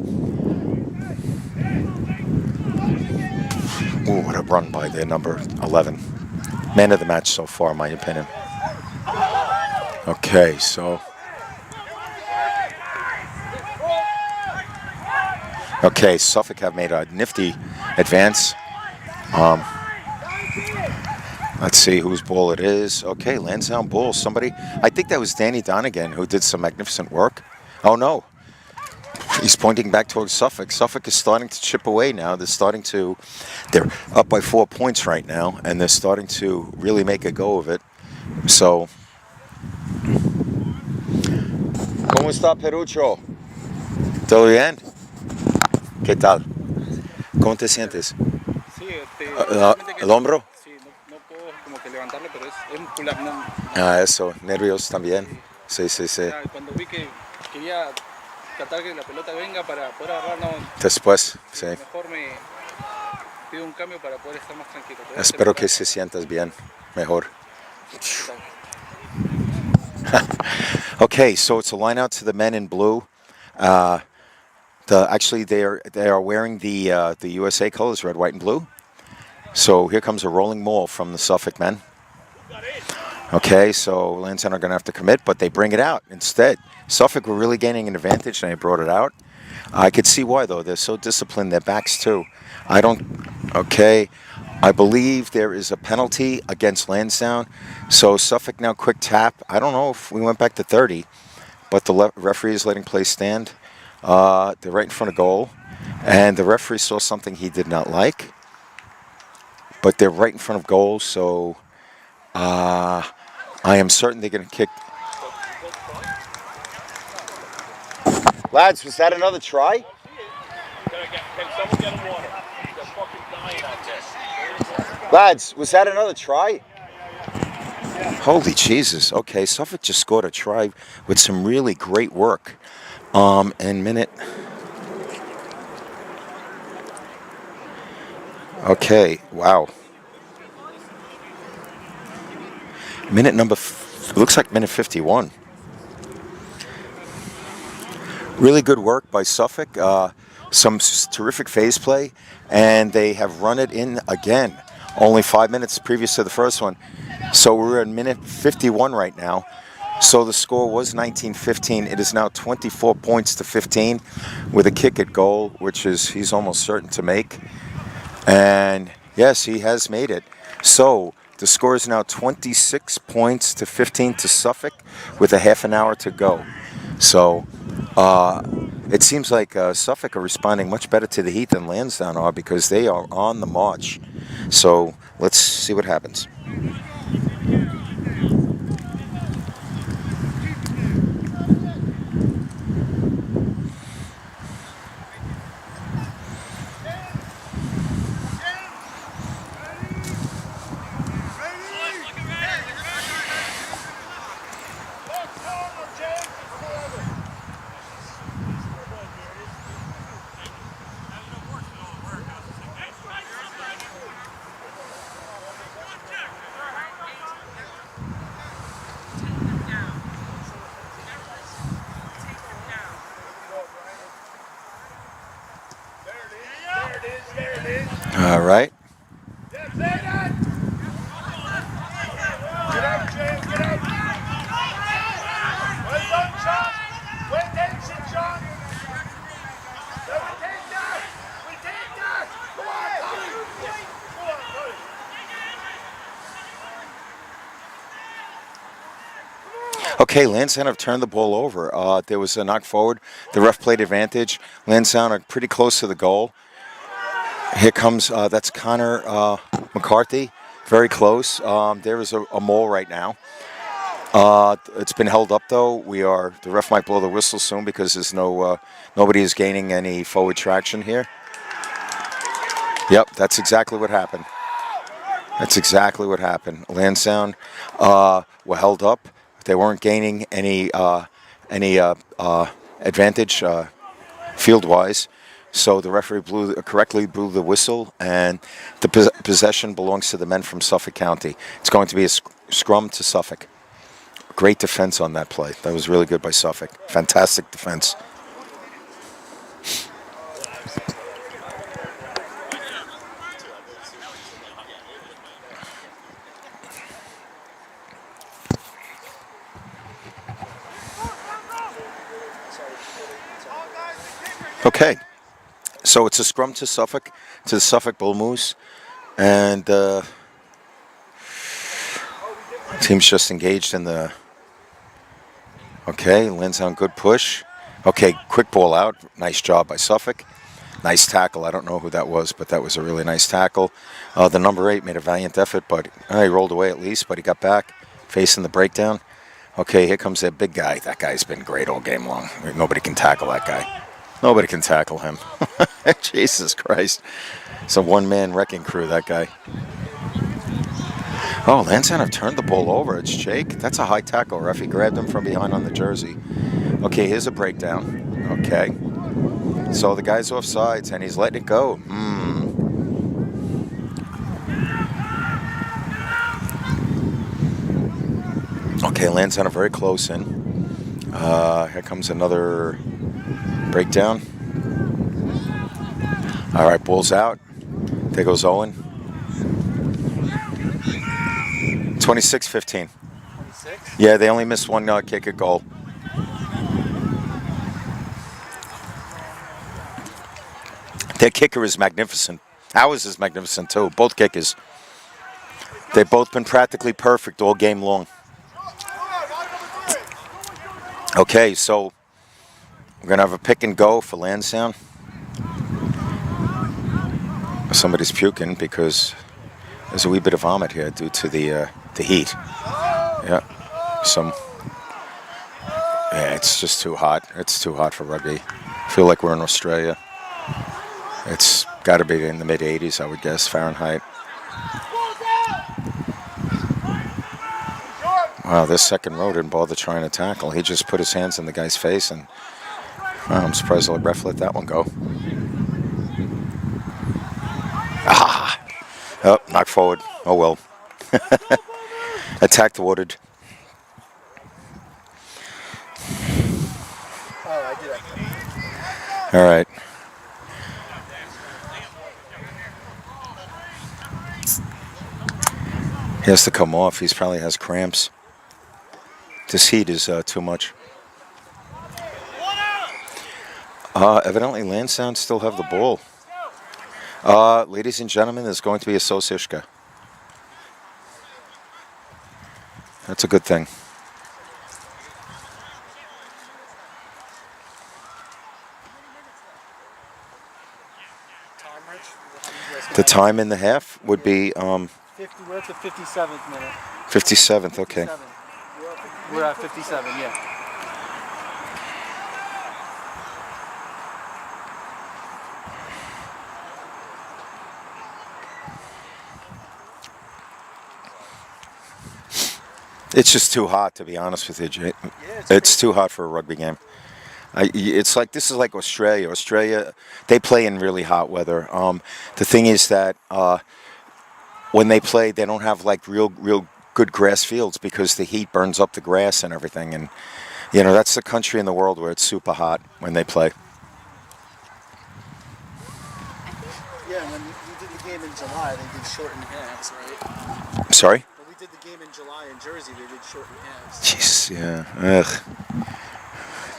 Ooh, what a run by their number 11. Man of the match so far, in my opinion. Okay, so. Okay, Suffolk have made a nifty advance. Let's see whose ball it is. Okay, Lansdowne ball. Somebody, I think that was Danny Donegan who did some magnificent work. Oh no, he's pointing back towards Suffolk. Suffolk is starting to chip away now. They're up by 4 points right now, and they're starting to really make a go of it. So, ¿Cómo está Perucho? ¿Todo bien? ¿Qué tal? ¿Cómo te sientes? Sí, ¿El hombro? Sí, no puedo como que levantarlo, pero es muscular. No. Ah, eso, nervios también. Sí, sí, sí. Cuando vi que quería tratar que la pelota venga para poder agarrar, no. Después, sí. Mejor me pido un cambio para poder estar más tranquilo. Espero que se sientas bien, mejor. Okay, so it's a line out to the men in blue. Actually, they are wearing the USA colors, red, white, and blue. So here comes a rolling maul from the Suffolk men. Okay, so Lansdowne are going to have to commit, but they bring it out instead. Suffolk were really gaining an advantage, and they brought it out. I could see why, though. They're so disciplined. Their backs, too. Okay, I believe there is a penalty against Lansdowne. So Suffolk now quick tap. I don't know if we went back to 30, but the referee is letting play stand. They're right in front of goal, and the referee saw something he did not like. But they're right in front of goal, so I am certain they're going to kick. Lads, was that another try? Lads, was that another try? Holy Jesus. Okay, Suffolk just scored a try with some really great work. In minute. Okay, wow. Minute number, looks like minute 51. Really good work by Suffolk. Some terrific phase play, and they have run it in again. Only 5 minutes previous to the first one. So we're at minute 51 right now. So the score was 19-15. It is now 24 points to 15 with a kick at goal, which is he's almost certain to make. And yes, he has made it. So the score is now 26 points to 15 to Suffolk with a half an hour to go. So it seems like Suffolk are responding much better to the heat than Lansdowne are because they are on the march. So let's see what happens. All right. Okay, Lansdowne have turned the ball over. There was a knock forward. The ref played advantage. Lansdowne are pretty close to the goal. Here comes, that's Connor McCarthy, very close. There is a mole right now. It's been held up though. The ref might blow the whistle soon because there's nobody is gaining any forward traction here. Yep, that's exactly what happened. That's exactly what happened. Lansdowne were held up. They weren't gaining any advantage field-wise. So the referee correctly blew the whistle, and the possession belongs to the men from Suffolk County. It's going to be a scrum to Suffolk. Great defense on that play. That was really good by Suffolk. Fantastic defense. Okay. So it's a scrum to Suffolk, to the Suffolk Bull Moose, and team's just engaged in the. Okay, Lansdowne, good push. Okay, quick ball out. Nice job by Suffolk. Nice tackle. I don't know who that was, but that was a really nice tackle. The number 8 made a valiant effort, but he rolled away at least, but he got back, facing the breakdown. Okay, here comes that big guy. That guy's been great all game long. Nobody can tackle that guy. Nobody can tackle him. Jesus Christ. It's a one-man wrecking crew, that guy. Oh, Lansdowne have turned the ball over. It's Jake. That's a high tackle, ref. He grabbed him from behind on the jersey. Okay, here's a breakdown. Okay. So the guy's off sides, and he's letting it go. Okay, Lansdowne are very close in. Here comes another breakdown. All right, ball's out. There goes Owen. 26-15. Yeah, they only missed one kick at goal. Their kicker is magnificent. Ours is magnificent too. Both kickers. They've both been practically perfect all game long. Okay, so we're going to have a pick and go for Lansdowne. Somebody's puking because there's a wee bit of vomit here due to the heat. Yeah, yeah, it's just too hot. It's too hot for rugby. I feel like we're in Australia. It's got to be in the mid-80s, I would guess, Fahrenheit. Wow, this second row didn't bother trying to tackle. He just put his hands in the guy's face, and wow, I'm surprised the ref let that one go. Oh, knock forward. Oh well. Attack the wooded. Oh, I did that. All right. He has to come off. He probably has cramps. This heat is too much. Evidently, Lansdowne still have the ball. Ladies and gentlemen, there's going to be a Sosishka. That's a good thing. The time in the half would be 50. We're at the 57th minute. 57th. Okay. 57. We're at 57. Yeah. It's just too hot, to be honest with you, Jay. It's too hot for a rugby game. It's like, this is like Australia. Australia, they play in really hot weather. The thing is that when they play, they don't have like real good grass fields because the heat burns up the grass and everything. And you know, that's the country in the world where it's super hot when they play. Yeah, when we did the game in July, they did shortened halves, right? Sorry? When we did the game in July in Jersey, they did shortened halves. Jeez, yeah. Ugh.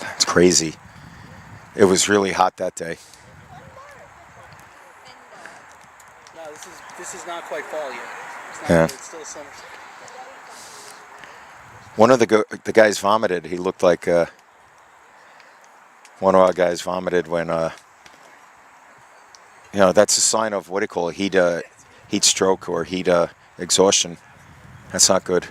That's crazy. It was really hot that day. No, this is not quite fall yet. It's not, Yeah. It's still summer. One of the guys vomited. He looked like one of our guys vomited when you know, that's a sign of what do you call it? Heat stroke or heat exhaustion. That's not good.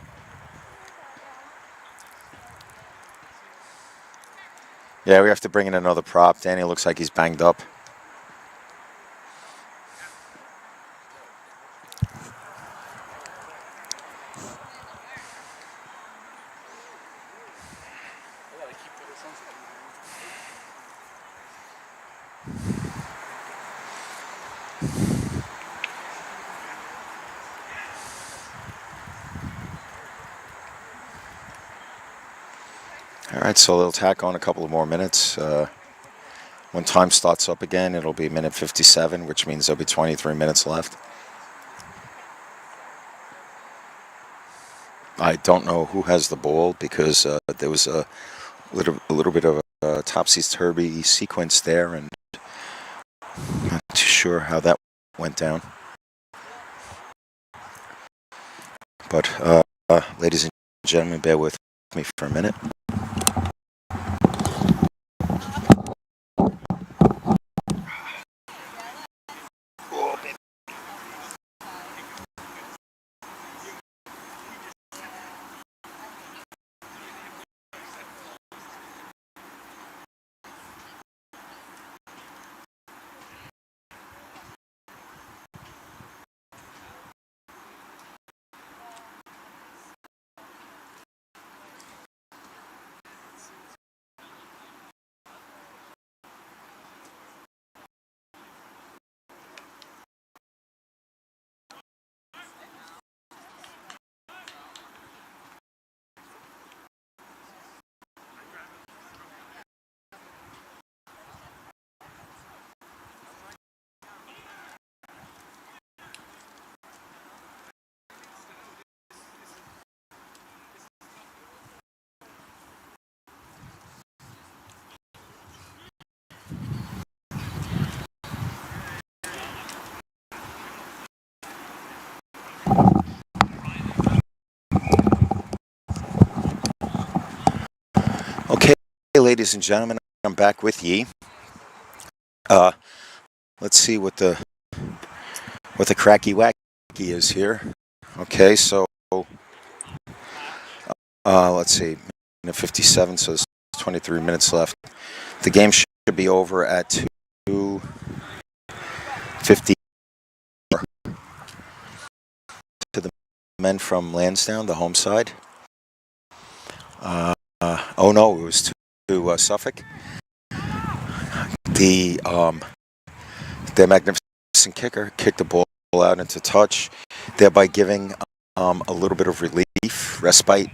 Yeah, we have to bring in another prop. Danny looks like he's banged up. All right, so they'll tack on a couple of more minutes. When time starts up again, it'll be minute 57, which means there'll be 23 minutes left. I don't know who has the ball because there was a little bit of a topsy-turvy sequence there, and I'm not too sure how that went down. But ladies and gentlemen, bear with me for a minute. Okay, ladies and gentlemen, I'm back with ye. Let's see what the cracky wacky is here. Okay, so let's see, minute 57, so there's 23 minutes left. The game should be over at 2:50. To the men from Lansdowne, the home side. Oh no, it was to Suffolk. Their magnificent kicker kicked the ball out into touch, thereby giving a little bit of relief relief, respite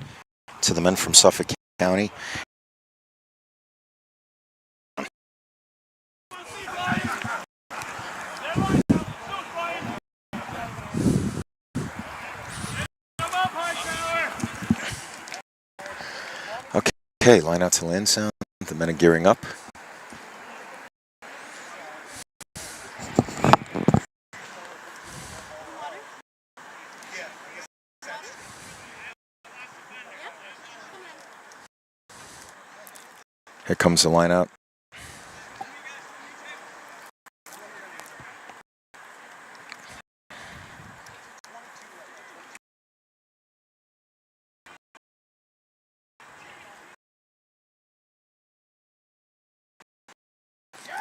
to the men from Suffolk County. Okay, line out to Lansdowne. The men are gearing up. Here comes the line out.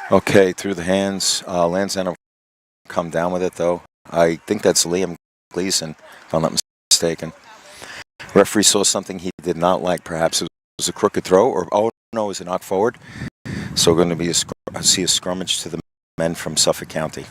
Okay, through the hands. Lansdowne will come down with it, though. I think that's Liam Gleason, if I'm not mistaken. Referee saw something he did not like. Perhaps it was a crooked throw, or oh no, it was a knock forward. So we're going to be see a scrummage to the men from Suffolk County.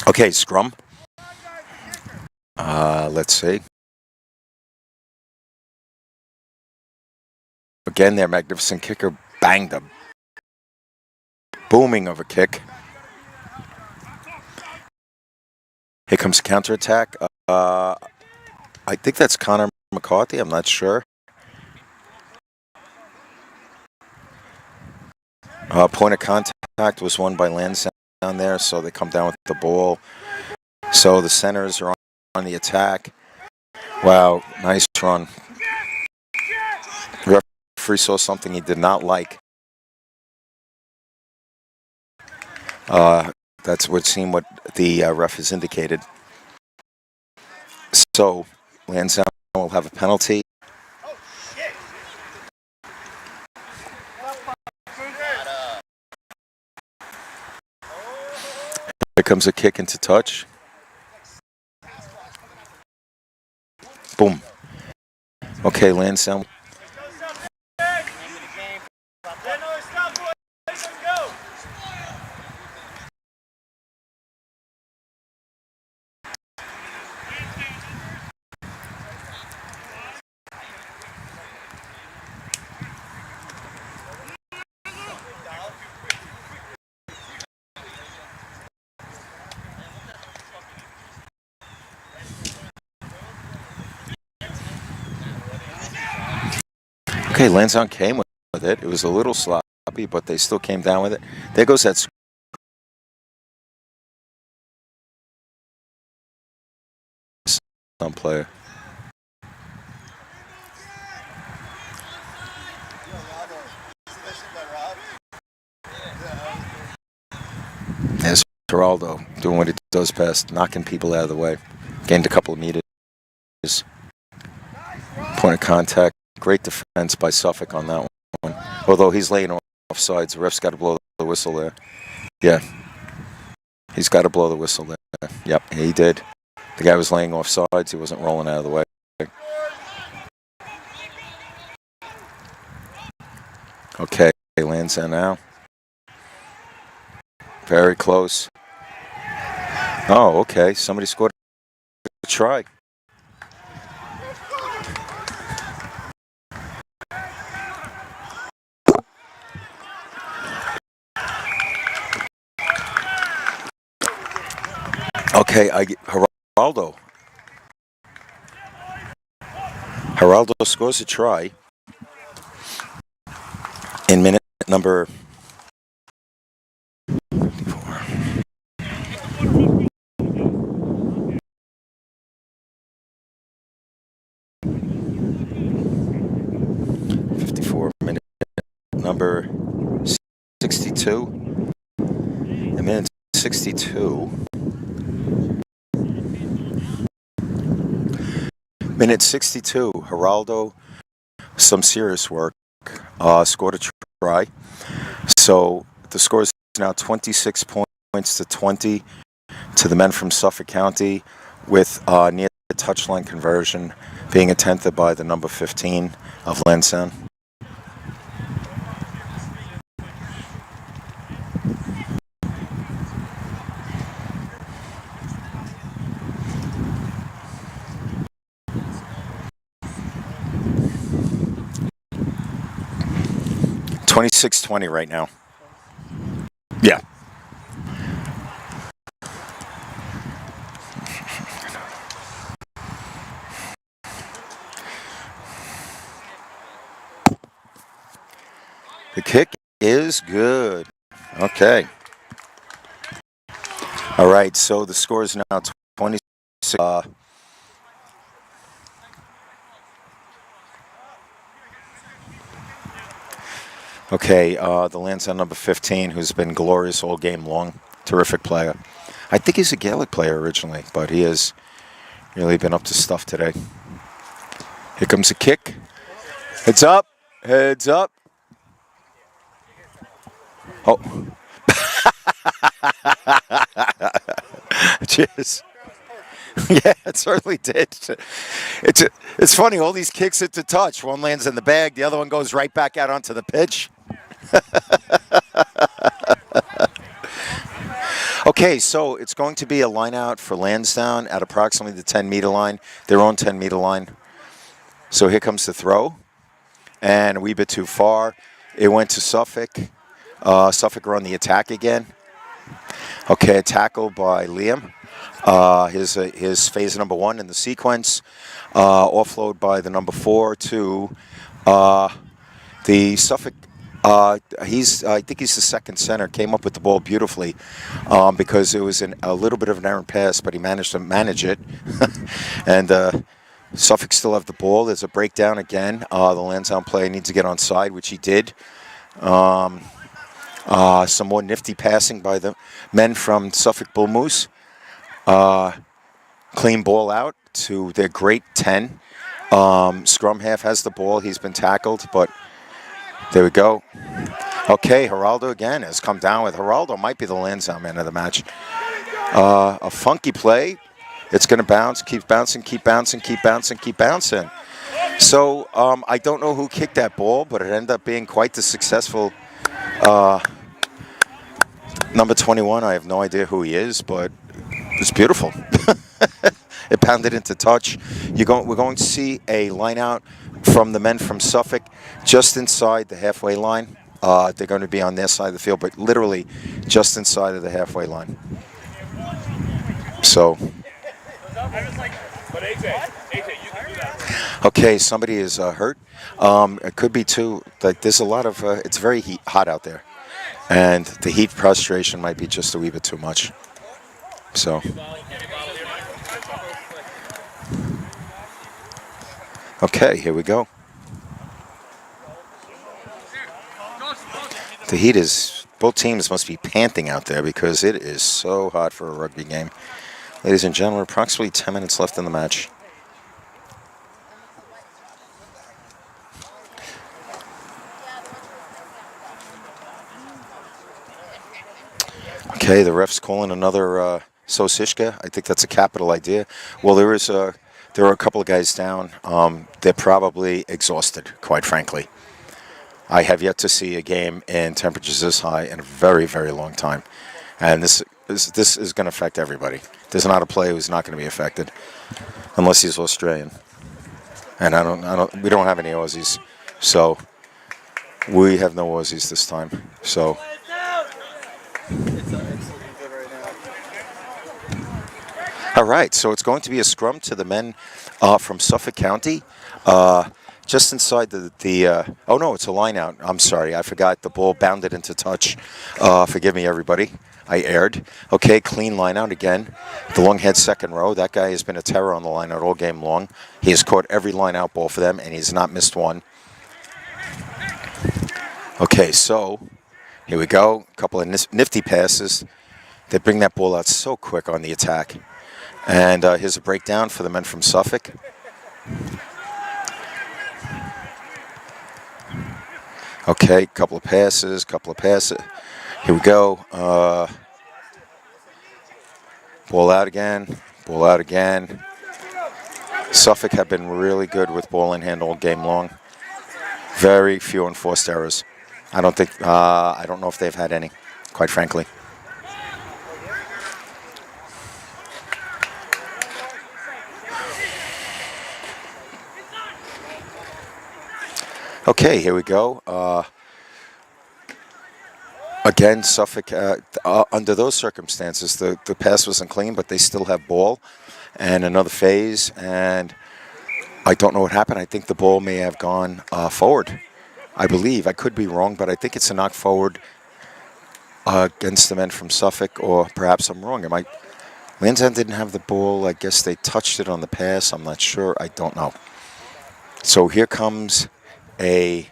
Okay, scrum. Let's see. Again, their magnificent kicker banged a booming of a kick. Here comes counterattack. I think that's Connor McCarthy. I'm not sure. Point of contact was won by Lansdowne down there, so they come down with the ball. So the centers are on the attack. Wow, nice run. The referee saw something he did not like. That's what seemed what the ref has indicated. So Lansdowne will have a penalty. Here comes a kick into touch. Boom. Okay, Lansdowne. Okay, Lansdowne came with it. It was a little sloppy, but they still came down with it. There goes that scrum player. There's Geraldo doing what he does best, knocking people out of the way. Gained a couple of meters. Point of contact. Great defense by Suffolk on that one. Although he's laying offsides, the ref's got to blow the whistle there. Yeah. He's got to blow the whistle there. Yep, he did. The guy was laying offsides. He wasn't rolling out of the way. Okay, Lansdowne now. Very close. Oh, okay. Somebody scored a try. Okay, Geraldo. Geraldo scores a try in minute number 54, minute number 62. A minute 62. Minute 62. Geraldo, some serious work, scored a try. So the score is now 26 points to 20 to the men from Suffolk County, with near the touchline conversion being attempted by the number 15 of Lansdowne. $26-20 right now. Yeah. The kick is good. Okay. All right, so the score is now 26. Okay, the Lansdowne number 15, who's been glorious all game long. Terrific player. I think he's a Gaelic player originally, but he has really been up to stuff today. Here comes a kick. Heads up. Heads up. Oh. Cheers. Yeah, it certainly did. It's funny, all these kicks hit the touch. One lands in the bag, the other one goes right back out onto the pitch. Okay, so it's going to be a line out for Lansdowne at approximately the 10-meter line, their own 10-meter line. So here comes the throw, and a wee bit too far. It went to Suffolk. Suffolk are on the attack again. Okay, a tackle by Liam. His phase number 1 in the sequence. Offload by the number 4 to the Suffolk. I think he's the second center. Came up with the ball beautifully because it was a little bit of an errant pass, but he managed to manage it. And Suffolk still have the ball. There's a breakdown again. The Lansdowne player needs to get on side, which he did. Some more nifty passing by the men from Suffolk Bull Moose. Clean ball out to their great 10. Scrum half has the ball. He's been tackled, but there we go. Okay, Geraldo again has come down with. Geraldo might be the Lansdowne man of the match. A funky play. It's going to bounce, keep bouncing, keep bouncing, keep bouncing, keep bouncing. So I don't know who kicked that ball, but it ended up being quite the successful number 21. I have no idea who he is, but it's beautiful. It pounded into touch. We're going to see a line out from the men from Suffolk just inside the halfway line. They're going to be on their side of the field, but literally just inside of the halfway line. So, okay, somebody is hurt. It could be too. Like there's a lot of. It's very hot out there, and the heat frustration might be just a wee bit too much. So. Okay, here we go. The heat is, both teams must be panting out there because it is so hot for a rugby game. Ladies and gentlemen, approximately 10 minutes left in the match. Okay, the ref's calling another Sosishka. I think that's a capital idea. Well, there are a couple of guys down. They're probably exhausted, quite frankly. I have yet to see a game in temperatures this high in a very, very long time. And this is going to affect everybody. There's not a player who's not going to be affected, unless he's Australian. And we don't have any Aussies. So we have no Aussies this time. So. All right, so it's going to be a scrum to the men from Suffolk County. Just inside oh no, it's a line out. I'm sorry, I forgot. The ball bounded into touch. Forgive me, everybody. I erred. Okay, clean line out again. The long head second row. That guy has been a terror on the line out all game long. He has caught every line out ball for them, and he's not missed one. Okay, so Here we go. A couple of nifty passes. They bring that ball out so quick on the attack. And here's a breakdown for the men from Suffolk. Okay, couple of passes. Here we go. Ball out again. Suffolk have been really good with ball in hand all game long. Very few enforced errors. I don't know if they've had any, quite frankly. Okay, here we go. Again, Suffolk, under those circumstances, the pass wasn't clean, but they still have ball. And another phase, and I don't know what happened. I think the ball may have gone forward. I believe. I could be wrong, but I think it's a knock forward against the men from Suffolk, or perhaps I'm wrong. Lansdowne didn't have the ball. I guess they touched it on the pass. I'm not sure. I don't know. So here comes as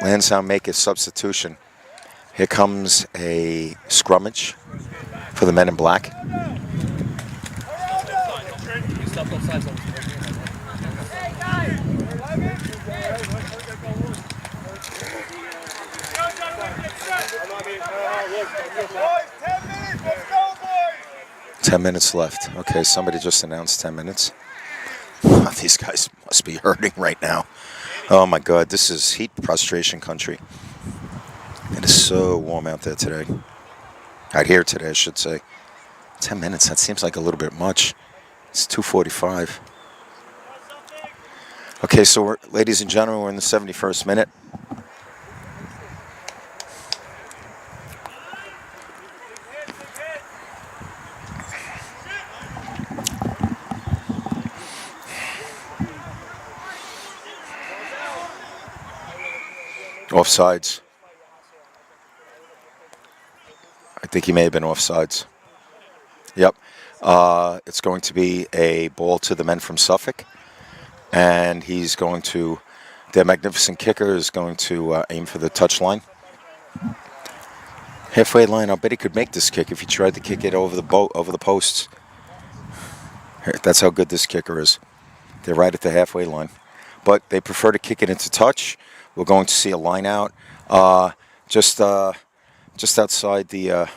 Lansdowne make a substitution, here comes a scrummage for the men in black. 10 minutes left. Okay, somebody just announced 10 minutes. These guys must be hurting right now. Oh my God, this is heat prostration country. It is so warm out there today. Out here today, I should say. 10 minutes, that seems like a little bit much. It's 2:45. Okay, so ladies and gentlemen, we're in the 71st minute. Offsides. I think he may have been offsides. Yep. It's going to be a ball to the men from Suffolk. And he's going to, their magnificent kicker is going to aim for the touchline. Halfway line, I bet he could make this kick if he tried to kick it over the posts. That's how good this kicker is. They're right at the halfway line. But they prefer to kick it into touch. We're going to see a line out just outside the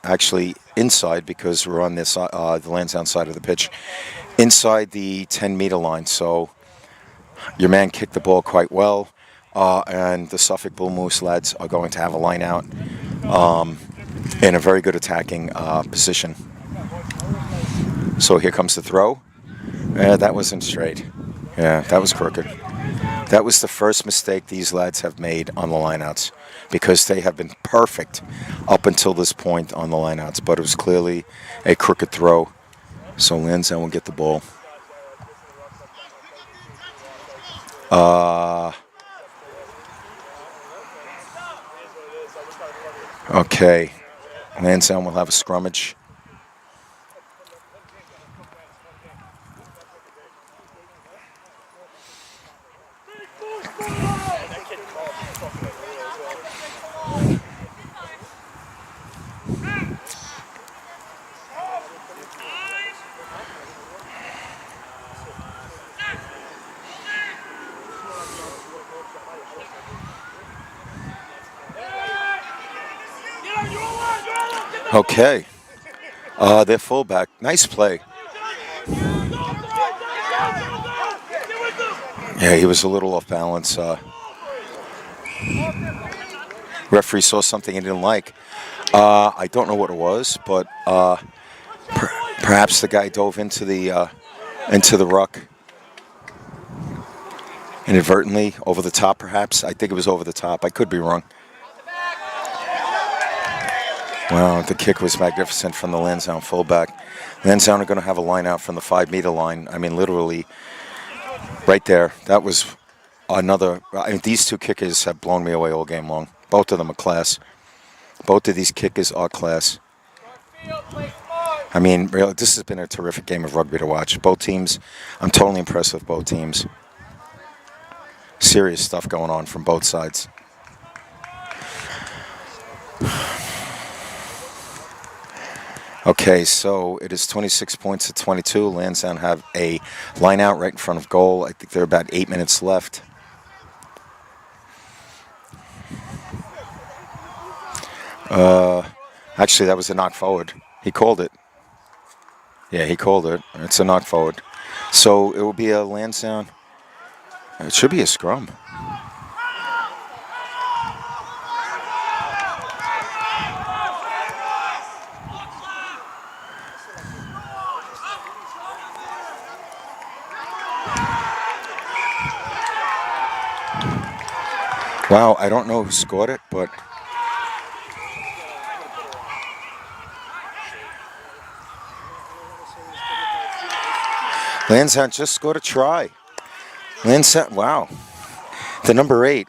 actually inside, because we're on this the Lansdowne side of the pitch, inside the 10-meter line. So your man kicked the ball quite well, and the Suffolk Bull Moose lads are going to have a line out in a very good attacking position. So here comes the throw. That wasn't straight. Yeah, that was crooked. That was the first mistake these lads have made on the lineouts, because they have been perfect up until this point on the lineouts, but it was clearly a crooked throw. So Lansdowne will get the ball. Okay, Lansdowne will have a scrummage. Okay, their fullback, nice play. Yeah, he was a little off balance. Referee saw something he didn't like. I don't know what it was, but perhaps the guy dove into the ruck inadvertently, over the top perhaps. I think it was over the top. I could be wrong. Wow, the kick was magnificent from the Lansdowne fullback. Lansdowne are going to have a line out from the 5-meter line. I mean, literally right there. That was another. I mean, these two kickers have blown me away all game long. Both of them are class. Both of these kickers are class. I mean, really, this has been a terrific game of rugby to watch. Both teams, I'm totally impressed with both teams. serious stuff going on from both sides. Okay, so it is 26 points to 22. Lansdowne have a line out right in front of goal. I think there are about 8 minutes left. Actually, that was a knock forward. He called it. Yeah, he called it. It's a knock forward. So it will be a Lansdowne. It should be a scrum. Wow, I don't know who scored it, but Lansdowne just scored a try. Lansdowne, wow. The number 8.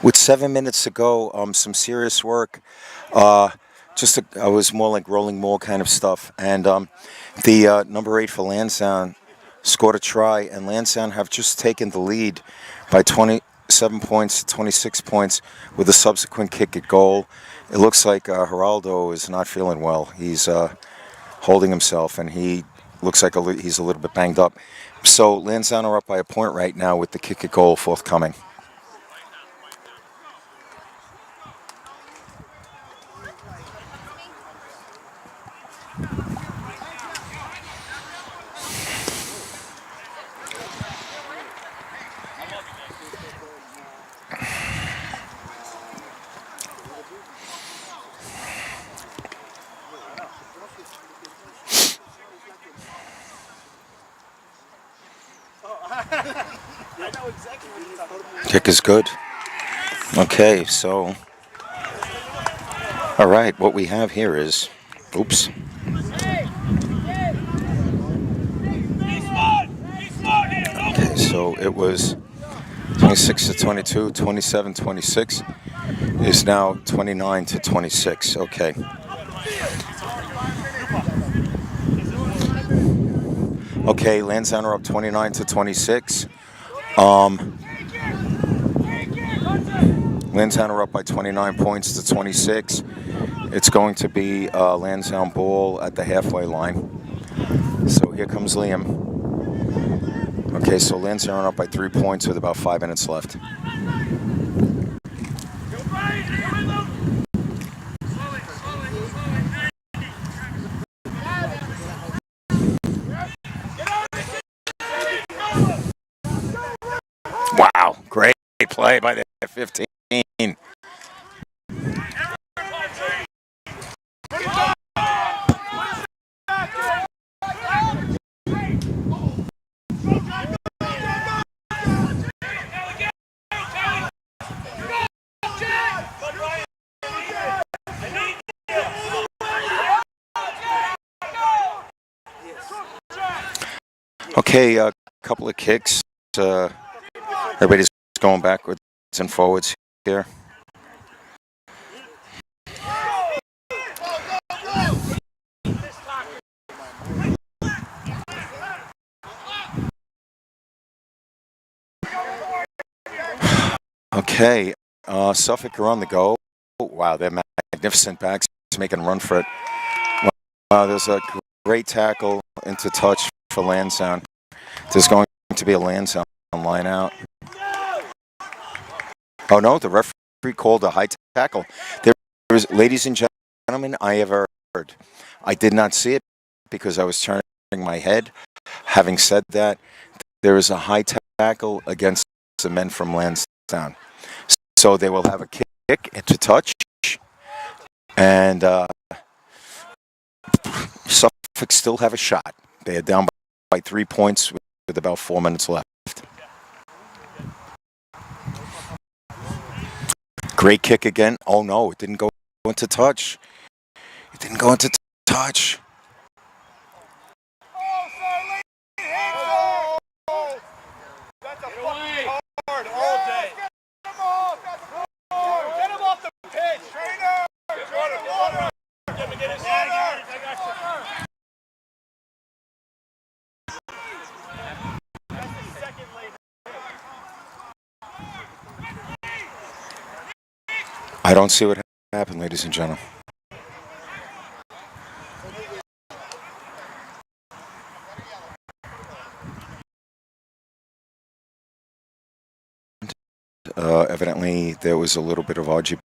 With 7 minutes to go, some serious work. I was more like rolling maul kind of stuff. And the number 8 for Lansdowne scored a try, and Lansdowne have just taken the lead by 27 points to 26 points with a subsequent kick at goal. It looks like Geraldo is not feeling well. He's holding himself, and he looks like he's a little bit banged up. So Lansdowne are up by a point right now with the kick at goal forthcoming. Kick is good. Okay, so, all right, what we have here is, oops. Okay, so it was 26 to 22, 27, 26 is now 29 to 26. Okay. Okay, Lansdowne are up 29 to 26. Lansdowne are up by 29 points to 26. It's going to be Lansdowne ball at the halfway line. So here comes Liam. Okay, so Lansdowne are up by 3 points with about 5 minutes left. Wow, great play by the 15. Okay, a couple of kicks. Everybody's going backwards and forwards here. Okay, Suffolk are on the go. Wow, they're magnificent backs making a run for it. Wow, there's a great tackle into touch for Lansdowne. There's going to be a Lansdowne line out. Oh no, the referee called a high tackle. There was, ladies and gentlemen, I have heard. I did not see it because I was turning my head. Having said that, there is a high tackle against the men from Lansdowne. So they will have a kick into touch, and Suffolk still have a shot. They are down by 3 points with about 4 minutes left. Great kick again. Oh no, it didn't go into touch. It didn't go into touch. I don't see what happened, ladies and gentlemen. Evidently, there was a little bit of RGB.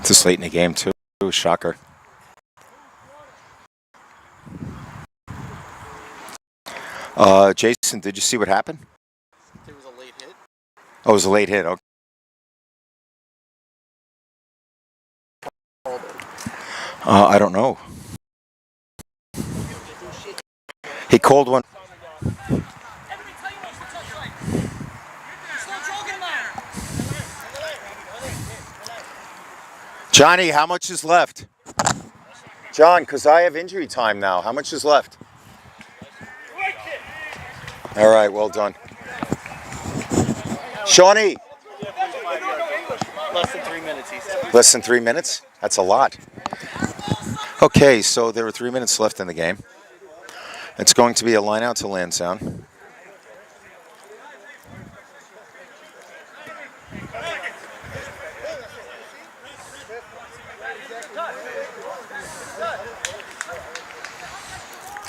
This late in the game, too. Shocker. Jason, did you see what happened? There was a late hit. Oh, it was a late hit. Okay. I don't know. He called one. Johnny, how much is left? John, because I have injury time now. How much is left? All right, well done. Shawnee. Less than 3 minutes, he said. Less than 3 minutes? That's a lot. Okay, so there are 3 minutes left in the game. It's going to be a line out to Lansdowne.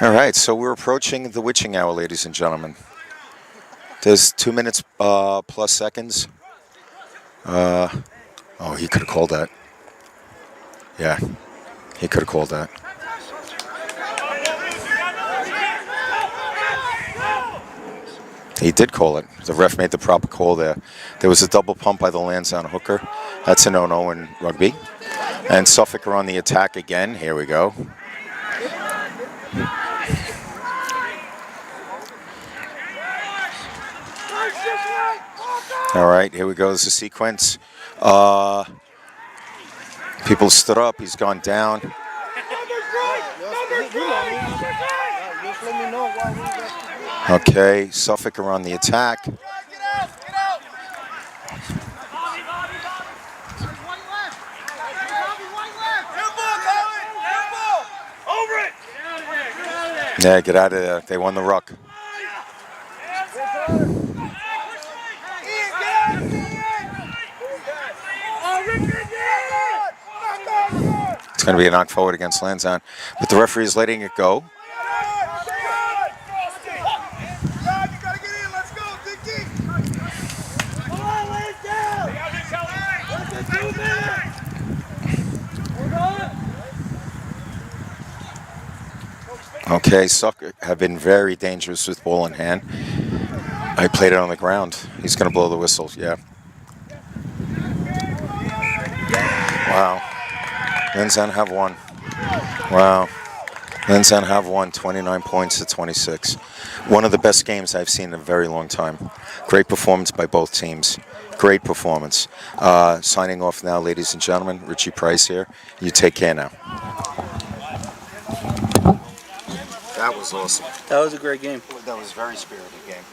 All right, so we're approaching the witching hour, ladies and gentlemen. There's 2 minutes plus seconds. Oh, he could have called that. Yeah, he could have called that. He did call it. The ref made the proper call there. There was a double pump by the Lansdowne hooker. That's a no-no in rugby. And Suffolk are on the attack again. Here we go. All right, here we go. This is a sequence. People stood up. He's gone down. Okay, Suffolk are on the attack. Yeah, get out of there. They won the ruck. It's going to be a knock forward against Lansdowne, but the referee is letting it go. Okay, Suffolk have been very dangerous with ball in hand. I played it on the ground. He's going to blow the whistle, yeah. Wow. Lansdowne have won. Wow. Lansdowne have won 29 points to 26. One of the best games I've seen in a very long time. Great performance by both teams. Great performance. Signing off now, ladies and gentlemen. Richie Price here. You take care now. That was awesome. That was a great game. That was a very spirited game.